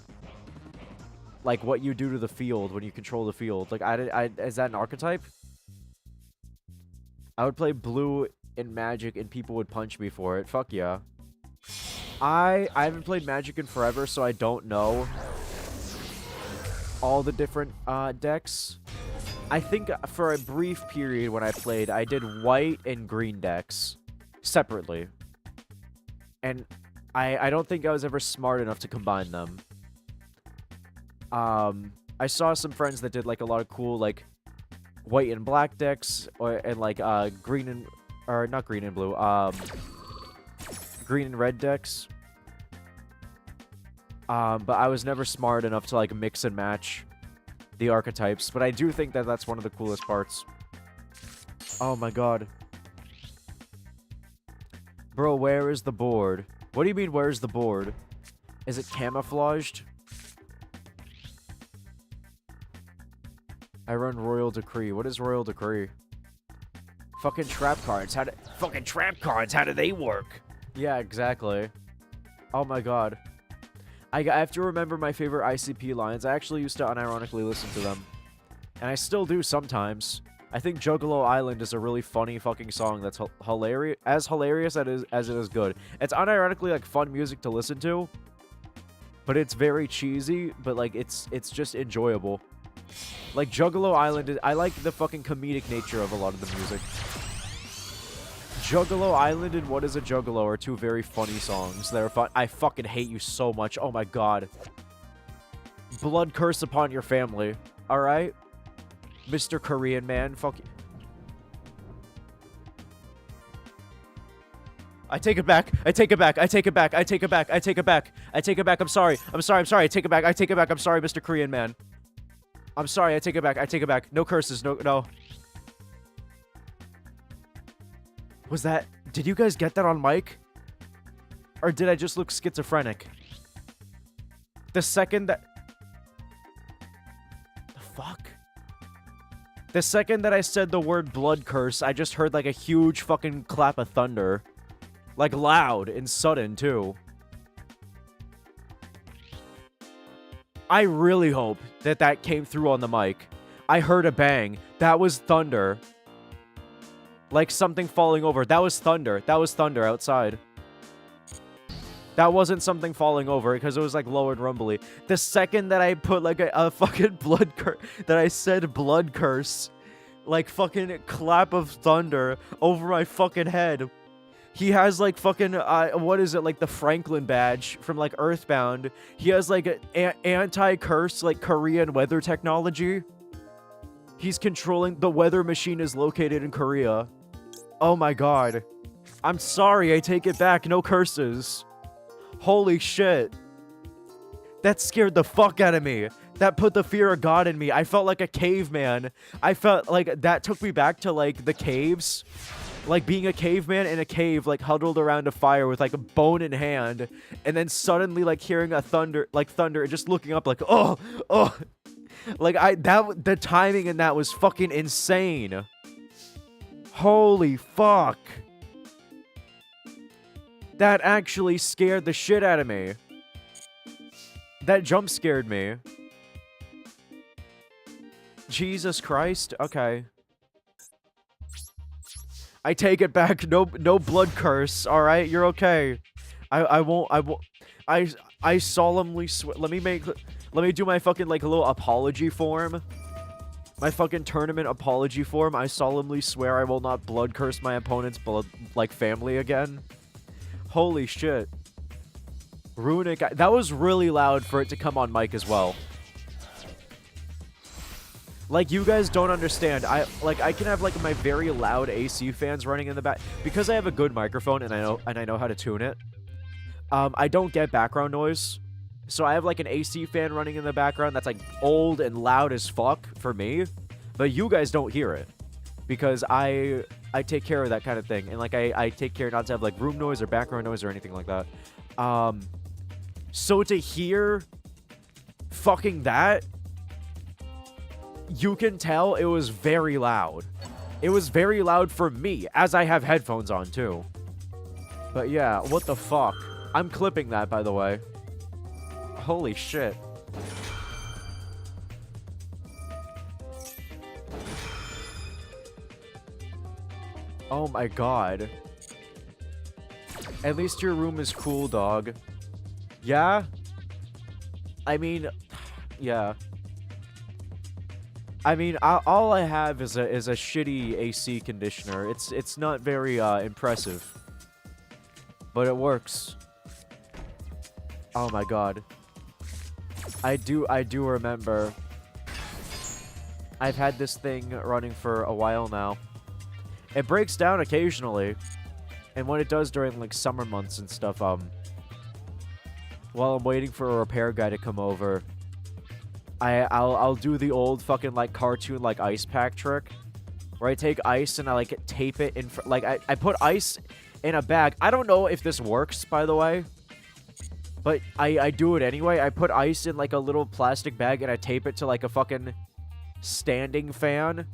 like what you do to the field when you control the field. Like, is that an archetype? I would play blue in Magic and people would punch me for it. Fuck yeah. I haven't played Magic in forever, so I don't know all the different decks. I think for a brief period when I played, I did white and green decks separately. And I don't think I was ever smart enough to combine them. I saw some friends that did like a lot of cool like white and black decks, and like green and or not green and blue, green and red decks. But I was never smart enough to like mix and match the archetypes. But I do think that that's one of the coolest parts. Oh my god. Bro, where is the board? What do you mean, where's the board? Is it camouflaged? I run Royal Decree. What is Royal Decree? Fucking trap cards. Fucking trap cards, how do they work? Yeah, exactly. Oh my god. I have to remember my favorite ICP lines. I actually used to unironically listen to them. And I still do sometimes. I think Juggalo Island is a really funny fucking song that's hilarious. As hilarious as it is good. It's unironically like fun music to listen to. But it's very cheesy, but like it's just enjoyable. Like Juggalo Island, I like the fucking comedic nature of a lot of the music. Juggalo Island and What is a Juggalo are two very funny songs. They're fun. I fucking hate you so much. Oh my god. Blood curse upon your family. Alright? Mr. Korean man. Fuck you. I take it back. I take it back. I take it back. I take it back. I take it back. I take it back. I'm sorry. I'm sorry. I'm sorry. I take it back. I take it back. I'm sorry, Mr. Korean man. I'm sorry. I take it back. I take it back. No curses. No. Was that... Did you guys get that on mic? Or did I just look schizophrenic? The second that... The fuck? The second that I said the word blood curse, I just heard like a huge fucking clap of thunder. Like loud and sudden, too. I really hope that that came through on the mic. I heard a bang. That was thunder. Like something falling over. That was thunder. That was thunder outside. That wasn't something falling over because it was like low and rumbly. The second that I put like a fucking blood curse, that I said blood curse, like fucking clap of thunder over my fucking head. He has like fucking, what is it, like the Franklin badge from like Earthbound. He has like an anti-curse, like Korean weather technology. He's controlling, the weather machine is located in Korea. Oh my god. I'm sorry, I take it back, no curses. Holy shit. That scared the fuck out of me. That put the fear of God in me. I felt like a caveman. I felt like that took me back to like the caves. Like being a caveman in a cave, like huddled around a fire with like a bone in hand, and then suddenly like hearing a thunder and just looking up like, oh, like the timing in that was fucking insane. Holy fuck. That actually scared the shit out of me. That jump scared me. Jesus Christ. Okay. I take it back. No blood curse. All right, you're okay. I won't. I solemnly swear. Let me do my fucking like a little apology form. My fucking tournament apology form. I solemnly swear I will not blood curse my opponent's blood like family again. Holy shit. Runic. That was really loud for it to come on mic as well. Like, you guys don't understand. I can have like my very loud AC fans running in the back because I have a good microphone and I know how to tune it. I don't get background noise. So I have like an AC fan running in the background that's like old and loud as fuck for me, but you guys don't hear it because I take care of that kind of thing, and like I take care not to have like room noise or background noise or anything like that. So to hear fucking that, you can tell it was very loud. It was very loud for me, as I have headphones on too. But yeah, what the fuck? I'm clipping that, by the way. Holy shit. Oh my god. At least your room is cool, dog. Yeah? I mean, yeah. I mean, all I have is a shitty AC conditioner. It's not very impressive, but it works. Oh my god. I do remember I've had this thing running for a while now. It breaks down occasionally, and when it does during like summer months and stuff, while I'm waiting for a repair guy to come over, I'll do the old fucking like cartoon like ice pack trick, where I take ice and I like tape it in like I put ice in a bag. I don't know if this works, by the way, but I do it anyway. I put ice in like a little plastic bag and I tape it to like a fucking standing fan,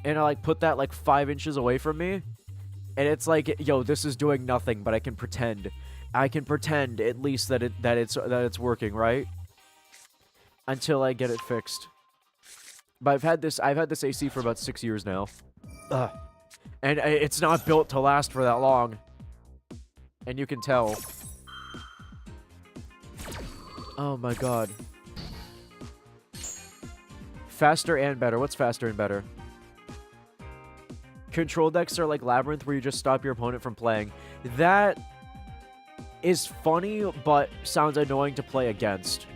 and I like put that like 5 inches away from me, and it's like, yo, this is doing nothing, but I can pretend at least that it's working, right? Until I get it fixed. But I've had this AC for about 6 years now. Ugh. And it's not built to last for that long. And you can tell. Oh my god. Faster and better. What's faster and better? Control decks are like Labyrinth, where you just stop your opponent from playing. That is funny, but sounds annoying to play against.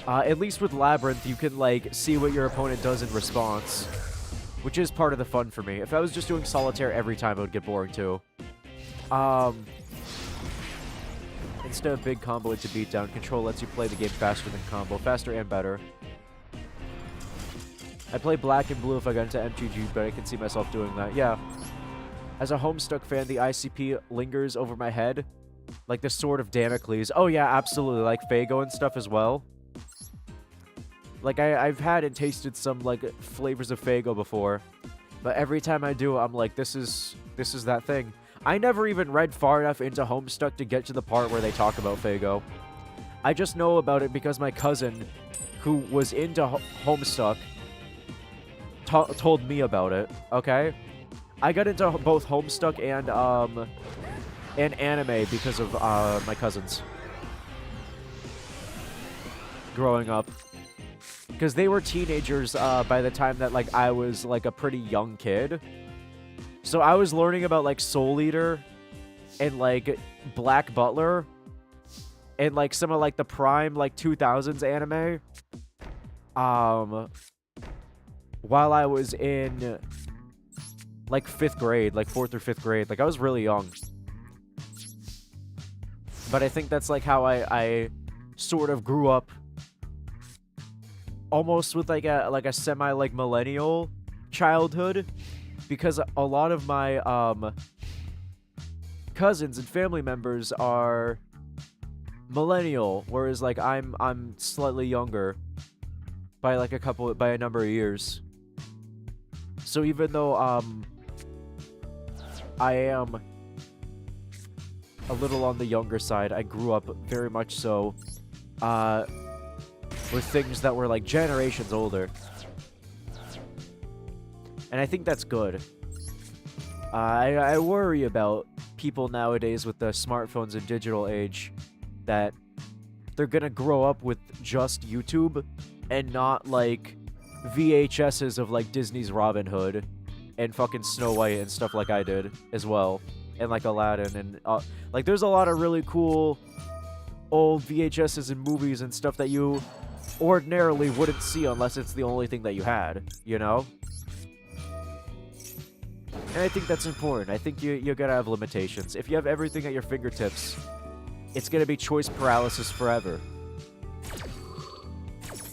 At least with Labyrinth, you can like see what your opponent does in response, which is part of the fun for me. If I was just doing Solitaire every time, it would get boring too. Instead of big combo into beatdown, Control lets you play the game faster than combo. Faster and better. I play black and blue if I got into MTG, but I can see myself doing that. Yeah. As a Homestuck fan, the ICP lingers over my head like the Sword of Damocles. Oh yeah, absolutely. Like Faygo and stuff as well. Like, I've had and tasted some, like, flavors of Faygo before. But every time I do, I'm like, this is that thing. I never even read far enough into Homestuck to get to the part where they talk about Faygo. I just know about it because my cousin, who was into Homestuck, told me about it, okay? I got into both Homestuck and anime because of my cousins. Growing up. Because they were teenagers by the time that, like, I was, like, a pretty young kid. So I was learning about, like, Soul Eater and, like, Black Butler and, like, some of, like, the prime, like, 2000s anime. While I was in, like, 5th grade, like, 4th or 5th grade. Like, I was really young. But I think that's, like, how I sort of grew up. Almost with like a semi like millennial childhood, because a lot of my cousins and family members are millennial, whereas like I'm slightly younger by like by a number of years. So even though I am a little on the younger side, I grew up very much so with things that were like generations older. And I think that's good. I worry about people nowadays with the smartphones and digital age, that they're gonna grow up with just YouTube and not like VHSs of like Disney's Robin Hood and fucking Snow White and stuff like I did as well. And like Aladdin and like there's a lot of really cool old VHSs and movies and stuff that you ordinarily wouldn't see unless it's the only thing that you had, you know? And I think that's important. I think you gotta have limitations. If you have everything at your fingertips, it's gonna be choice paralysis forever.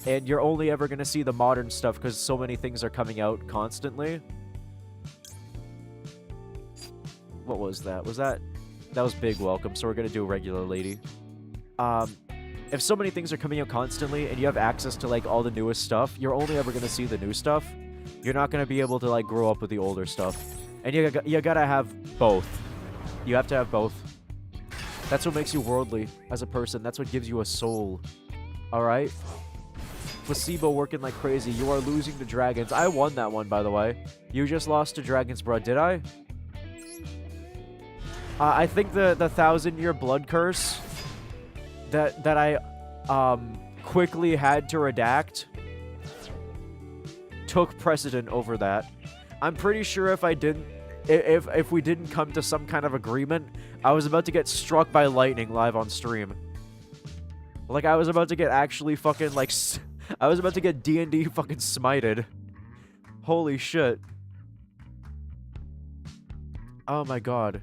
And you're only ever gonna see the modern stuff because so many things are coming out constantly. What was that? That was Big Welcome, so we're gonna do regular lady. If so many things are coming out constantly and you have access to like all the newest stuff, you're only ever going to see the new stuff. You're not going to be able to like grow up with the older stuff. And you gotta have both. You have to have both. That's what makes you worldly as a person. That's what gives you a soul. Alright? Placebo working like crazy. You are losing to dragons. I won that one, by the way. You just lost to Dragon's Blood, did I? I think the 1,000-year blood curse that I quickly had to redact took precedent over that. I'm pretty sure if we didn't come to some kind of agreement, I was about to get struck by lightning live on stream. Like I was about to get actually fucking like I was about to get D&D fucking smited. Holy shit. Oh my god.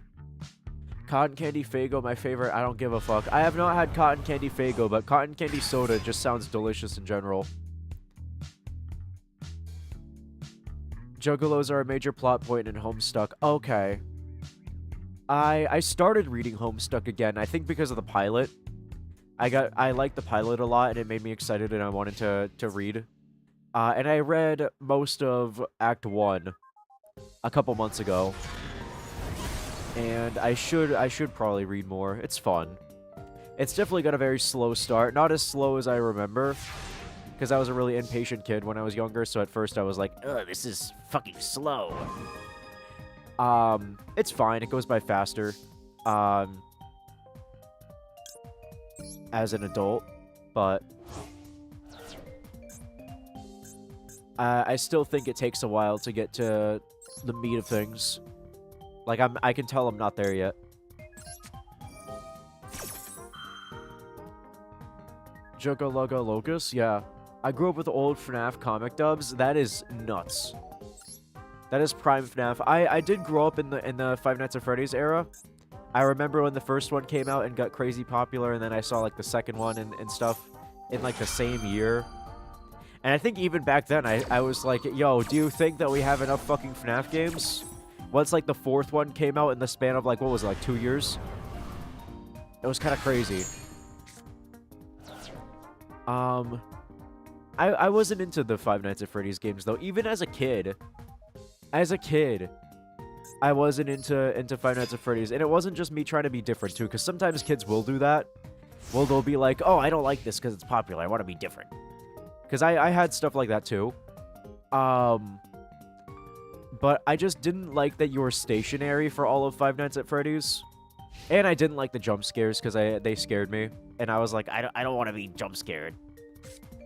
Cotton Candy Faygo, my favorite. I don't give a fuck. I have not had Cotton Candy Faygo, but Cotton Candy Soda just sounds delicious in general. Juggalos are a major plot point in Homestuck. Okay. I started reading Homestuck again, I think because of the pilot. I liked the pilot a lot, and it made me excited, and I wanted to read. And I read most of Act 1 a couple months ago. And I should probably read more. It's fun. It's definitely got a very slow start. Not as slow as I remember. Because I was a really impatient kid when I was younger, so at first I was like, ugh, this is fucking slow. It's fine. It goes by faster. As an adult. But I still think it takes a while to get to the meat of things. Like, I can tell I'm not there yet. Jugga Lugga Locus? Yeah. I grew up with old FNAF comic dubs. That is nuts. That is prime FNAF. I did grow up in the Five Nights at Freddy's era. I remember when the first one came out and got crazy popular, and then I saw, like, the second one and stuff in, like, the same year. And I think even back then, I was like, yo, do you think that we have enough fucking FNAF games? Once, like, the fourth one came out in the span of, like, what was it, like, 2 years? It was kind of crazy. I wasn't into the Five Nights at Freddy's games, though. Even as a kid. I wasn't into Five Nights at Freddy's. And it wasn't just me trying to be different, too. Because sometimes kids will do that. Well, they'll be like, oh, I don't like this because it's popular. I want to be different. Because I had stuff like that, too. But I just didn't like that you were stationary for all of Five Nights at Freddy's. And I didn't like the jump scares because they scared me. And I was like, I don't want to be jump scared.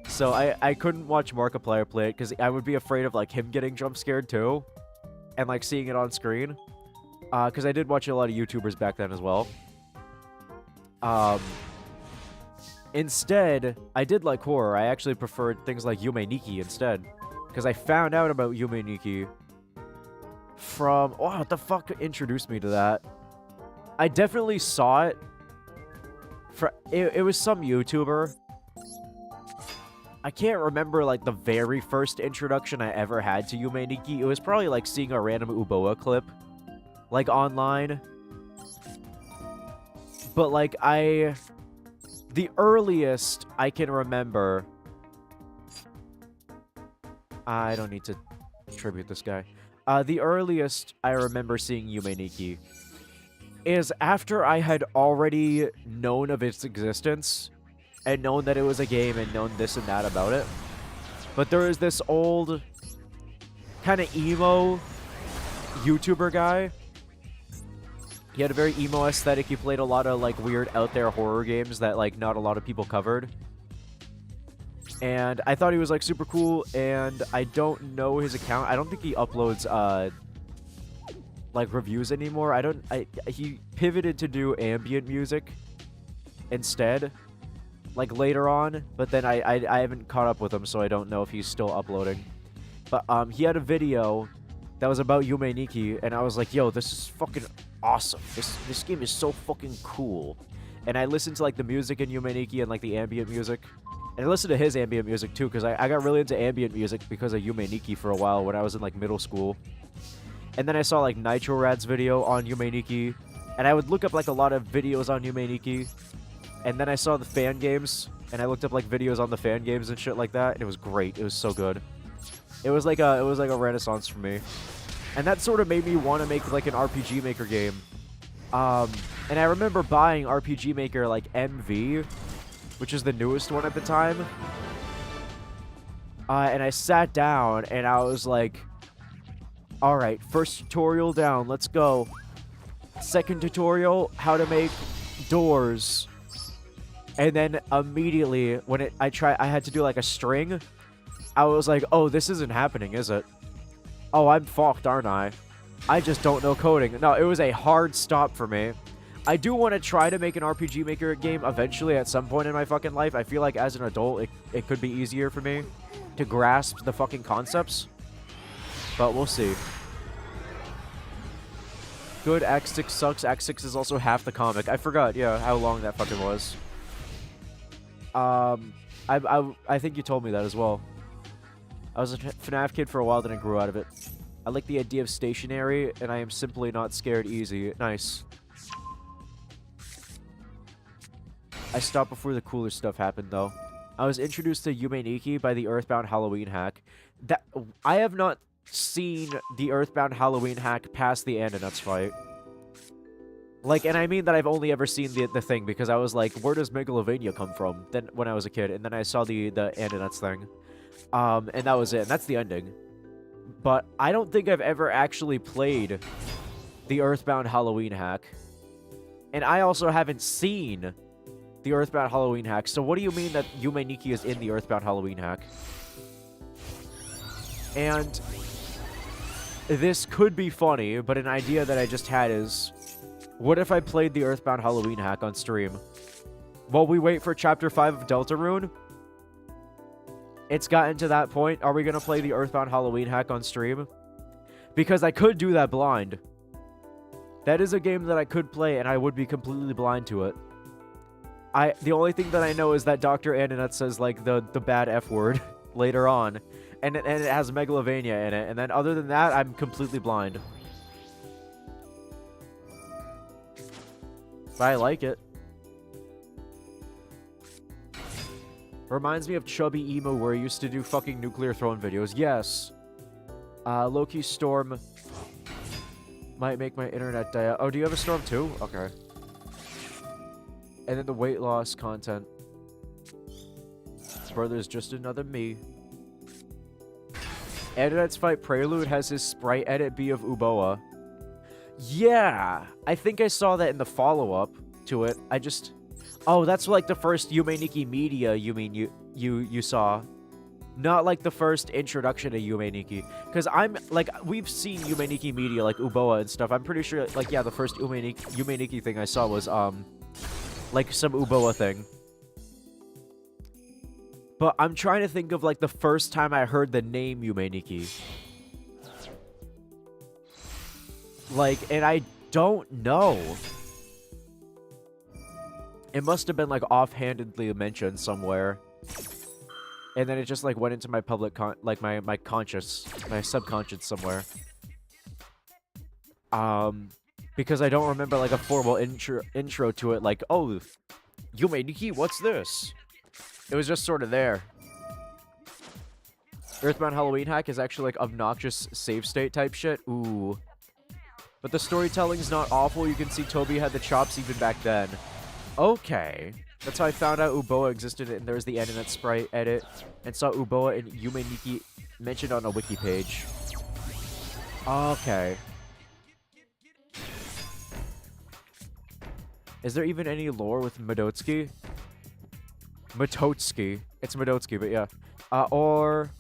So I couldn't watch Markiplier play it because I would be afraid of, like, him getting jump scared too. And, like, seeing it on screen. Because I did watch a lot of YouTubers back then as well. Instead, I did like horror. I actually preferred things like Yume Nikki instead. Because I found out about Yume Nikki from... Oh, what the fuck introduced me to that? I definitely saw it. It was some YouTuber. I can't remember, like, the very first introduction I ever had to Yume Nikki. It was probably, like, seeing a random Uboa clip. Like, online. But, like, the earliest I can remember... I don't need to tribute this guy. The earliest I remember seeing Yume Nikki is after I had already known of its existence and known that it was a game and known this and that about it. But there is this old kind of emo YouTuber guy. He had a very emo aesthetic. He played a lot of, like, weird out there horror games that, like, not a lot of people covered. And I thought he was, like, super cool, and I don't know his account. I don't think he uploads, like, reviews anymore. He pivoted to do ambient music instead, like, later on. But then I haven't caught up with him, so I don't know if he's still uploading. But, he had a video that was about Yume Nikki, and I was like, yo, this is fucking awesome. This game is so fucking cool. And I listened to, like, the music in Yume Nikki and, like, the ambient music. And I listened to his ambient music, too, because I got really into ambient music because of Yume Nikki for a while when I was in, like, middle school. And then I saw, like, Nitro Rad's video on Yume Nikki. And I would look up, like, a lot of videos on Yume Nikki. And then I saw the fan games. And I looked up, like, videos on the fan games and shit like that. And it was great. It was so good. It was like a renaissance for me. And that sort of made me want to make, like, an RPG Maker game. And I remember buying RPG Maker, like, MV, which is the newest one at the time. And I sat down, and I was like, alright, first tutorial down, let's go. Second tutorial, how to make doors. And then immediately, when I had to do, like, a string, I was like, oh, this isn't happening, is it? Oh, I'm fucked, aren't I? I just don't know coding. No, it was a hard stop for me. I do want to try to make an RPG Maker game eventually at some point in my fucking life. I feel like as an adult, it could be easier for me to grasp the fucking concepts. But we'll see. Good, Act 6 sucks. Act 6 is also half the comic. I forgot, yeah, how long that fucking was. I think you told me that as well. I was a FNAF kid for a while, then I grew out of it. I like the idea of stationary, and I am simply not scared easy. Nice. I stopped before the cooler stuff happened, though. I was introduced to Yume Nikki by the Earthbound Halloween hack. I have not seen the Earthbound Halloween hack past the Andonuts fight. Like, and I mean that I've only ever seen the thing, because I was like, where does Megalovania come from? Then when I was a kid, and then I saw the Andonuts thing. And that was it, and that's the ending. But I don't think I've ever actually played the Earthbound Halloween hack. And I also haven't seen the Earthbound Halloween hack. So what do you mean that Yume Nikki is in the Earthbound Halloween hack? And this could be funny, but an idea that I just had is, what if I played the Earthbound Halloween hack on stream? While we wait for Chapter 5 of Deltarune, it's gotten to that point. Are we going to play the Earthbound Halloween hack on stream? Because I could do that blind. That is a game that I could play, and I would be completely blind to it. The only thing that I know is that Dr. Andonuts says, like, the bad F word later on. And it has Megalovania in it. And then other than that, I'm completely blind. But I like it. Reminds me of Chubby Emo where he used to do fucking Nuclear Throne videos. Yes. Loki Storm might make my internet die out. Oh, do you have a storm too? Okay. And then the weight loss content. Brother's just another me. Edit's Fight Prelude has his sprite edit be of Uboa. Yeah! I think I saw that in the follow-up to it. Oh, that's like the first Yume Nikki media you saw. Not like the first introduction to Yume Nikki. Because we've seen Yume Nikki media, like Uboa and stuff. I'm pretty sure, like, yeah, the first Yume Nikki thing I saw was, like, some Uboa thing. But I'm trying to think of, like, the first time I heard the name Yume Nikki. Like, and I don't know. It must have been, like, offhandedly mentioned somewhere. And then it just, like, went into my public my subconscious somewhere. Because I don't remember, like, a formal intro to it, like, oh, Yume Nikki, what's this? It was just sort of there. Earthbound Halloween hack is actually, like, obnoxious save state type shit. Ooh. But the storytelling's not awful. You can see Toby had the chops even back then. Okay. That's how I found out Uboa existed, and there's the Andonuts sprite edit, and saw Uboa and Yume Nikki mentioned on a wiki page. Okay. Is there even any lore with Madotsky? Matotsky. It's Madotsky, but yeah. Or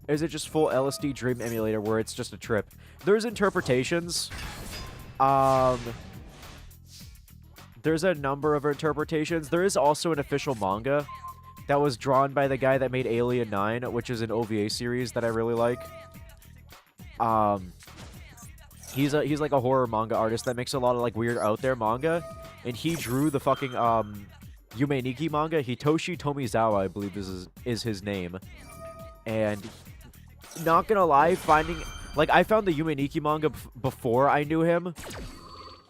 is it just full LSD Dream Emulator where it's just a trip? There's interpretations. There's a number of interpretations. There is also an official manga that was drawn by the guy that made Alien 9, which is an OVA series that I really like. He's like a horror manga artist that makes a lot of, like, weird out there manga, and he drew the fucking Yume Nikki manga. Hitoshi Tomizawa, I believe is his name. And not gonna lie, I found the Yume Nikki manga before I knew him.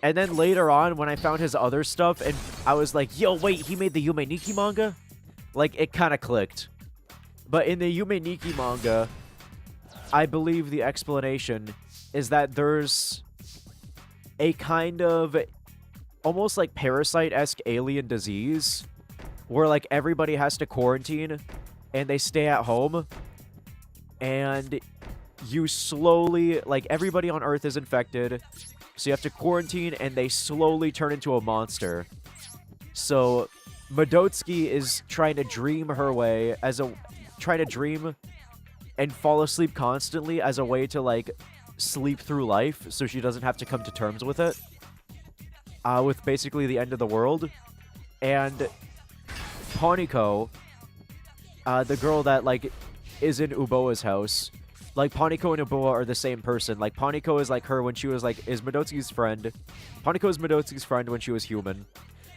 And then later on, when I found his other stuff, and I was like, yo, wait, he made the Yume Nikki manga? Like, it kind of clicked. But in the Yume Nikki manga, I believe the explanation is that there's a kind of almost like parasite-esque alien disease where, like, everybody has to quarantine and they stay at home. And you slowly, like, everybody on Earth is infected. So you have to quarantine, and they slowly turn into a monster. So Madotsky is trying to dream her way trying to dream and fall asleep constantly as a way to, like, sleep through life so she doesn't have to come to terms with it. with basically the end of the world. And Pawniko, the girl that, like, is in Uboa's house, like, Pawniko and Uboa are the same person. Like, Pawniko is, like, her when she was, like, is Midotsuki's friend. Pawniko is Midotsuki's friend when she was human.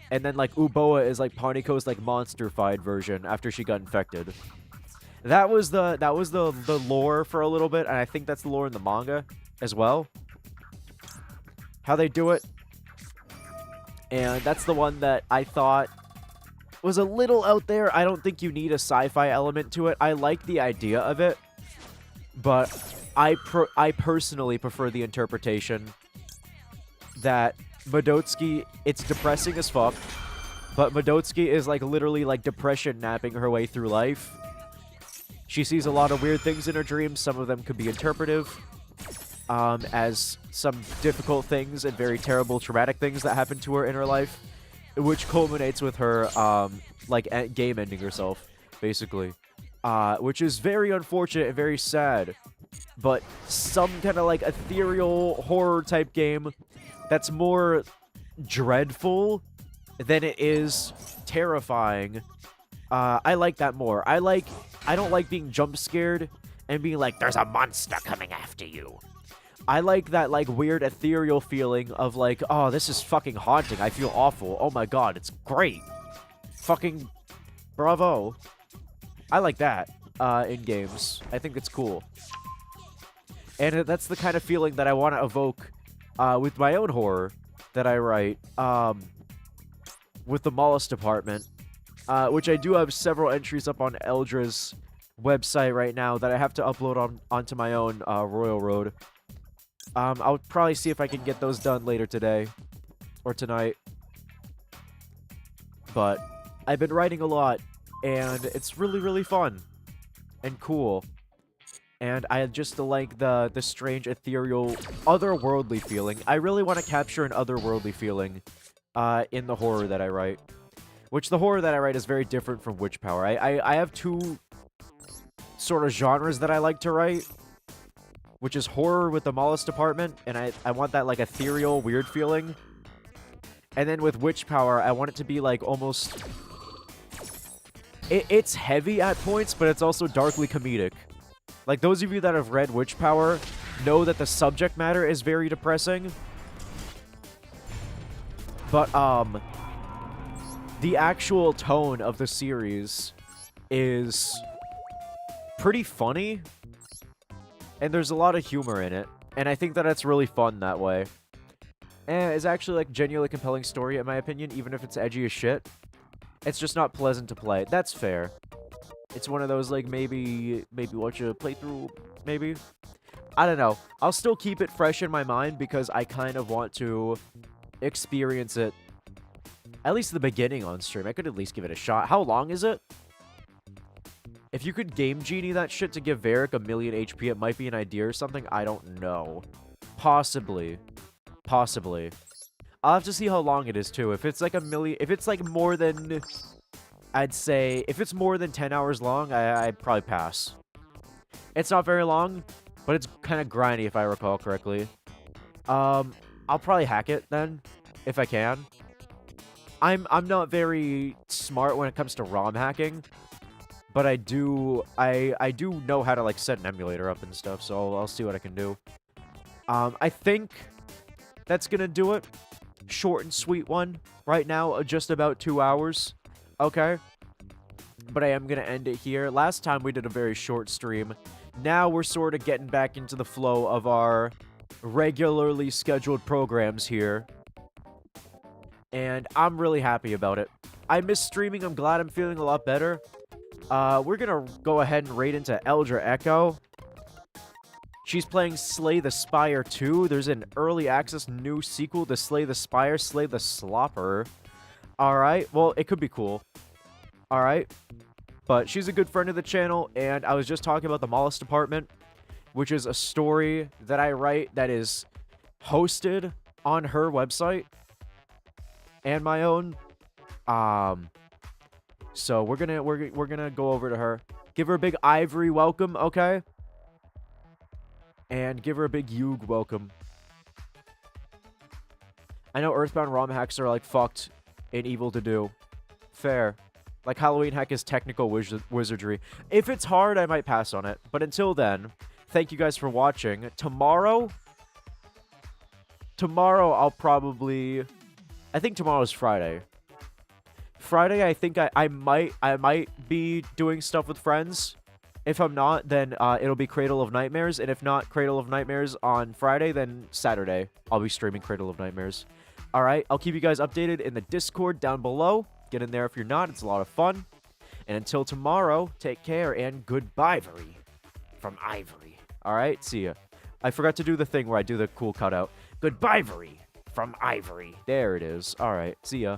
And then, like, Uboa is, like, Pawniko's, like, monster-fied version after she got infected. That was the lore for a little bit, and I think that's the lore in the manga as well. How they do it. And that's the one that I thought was a little out there. I don't think you need a sci-fi element to it. I like the idea of it, but I personally prefer the interpretation that Midotsuki, it's depressing as fuck, but Midotsuki is, like, literally, like, depression napping her way through life. She sees a lot of weird things in her dreams. Some of them could be interpretive, as some difficult things and very terrible traumatic things that happen to her in her life, which culminates with her, like, game ending herself, basically. Which is very unfortunate and very sad. But some kind of, like, ethereal horror-type game that's more dreadful than it is terrifying. I like that more. I don't like being jump-scared and being like, there's a monster coming after you. I like that, like, weird ethereal feeling of, like, oh, this is fucking haunting. I feel awful. Oh my god, it's great. Fucking bravo. I like that in games. I think it's cool. And that's the kind of feeling that I want to evoke with my own horror that I write with the Mollusk Department, which I do have several entries up on Eldra's website right now that I have to upload onto my own Royal Road. I'll probably see if I can get those done later today or tonight. But I've been writing a lot, and it's really, really fun and cool. And I just like the strange, ethereal, otherworldly feeling. I really want to capture an otherworldly feeling in the horror that I write. Which the horror that I write is very different from Witch Power. I have two sort of genres that I like to write, which is horror with the Mollusk Department, and I want that, like, ethereal, weird feeling. And then with Witch Power, I want it to be, like, almost... It's heavy at points, but it's also darkly comedic. Like, those of you that have read Witch Power know that the subject matter is very depressing. But, the actual tone of the series is pretty funny. And there's a lot of humor in it. And I think that it's really fun that way. And it's actually, like, genuinely compelling story, in my opinion, even if it's edgy as shit. It's just not pleasant to play. That's fair. It's one of those, like, maybe watch a playthrough, maybe? I don't know. I'll still keep it fresh in my mind because I kind of want to experience it. At least the beginning on stream. I could at least give it a shot. How long is it? If you could Game Genie that shit to give Varric 1,000,000 HP, it might be an idea or something. I don't know. Possibly. Possibly. I'll have to see how long it is, too. If it's like if it's like more than... I'd say, if it's more than 10 hours long, I'd probably pass. It's not very long, but it's kind of grindy if I recall correctly. I'll probably hack it then, if I can. I'm not very smart when it comes to ROM hacking, but I do know how to, like, set an emulator up and stuff, so I'll see what I can do. I think that's gonna do it. Short and sweet one right now, just about 2 hours. Okay. But I am going to end it here. Last time we did a very short stream. Now we're sort of getting back into the flow of our regularly scheduled programs here. And I'm really happy about it. I miss streaming. I'm glad I'm feeling a lot better. We're going to go ahead and raid into Eldra Echo. She's playing Slay the Spire 2. There's an early access new sequel to Slay the Spire, Slay the Slopper. Alright, well, it could be cool. Alright. But she's a good friend of the channel, and I was just talking about the Mollusk Department, which is a story that I write that is hosted on her website and my own. So we're gonna go over to her. Give her a big Ivory welcome, okay? And give her a big Yoog welcome. I know Earthbound ROM hacks are, like, fucked and evil to do. Fair. Like, Halloween hack is technical wizardry. If it's hard, I might pass on it. But until then, thank you guys for watching. Tomorrow, I'll probably... I think tomorrow's Friday. Friday, I think I might be doing stuff with friends. If I'm not, then it'll be Cradle of Nightmares. And if not Cradle of Nightmares on Friday, then Saturday, I'll be streaming Cradle of Nightmares. Alright, I'll keep you guys updated in the Discord down below. Get in there if you're not. It's a lot of fun. And until tomorrow, take care and goodbye. From Ivory. Alright, see ya. I forgot to do the thing where I do the cool cutout. Goodbye. From Ivory. There it is. Alright, see ya.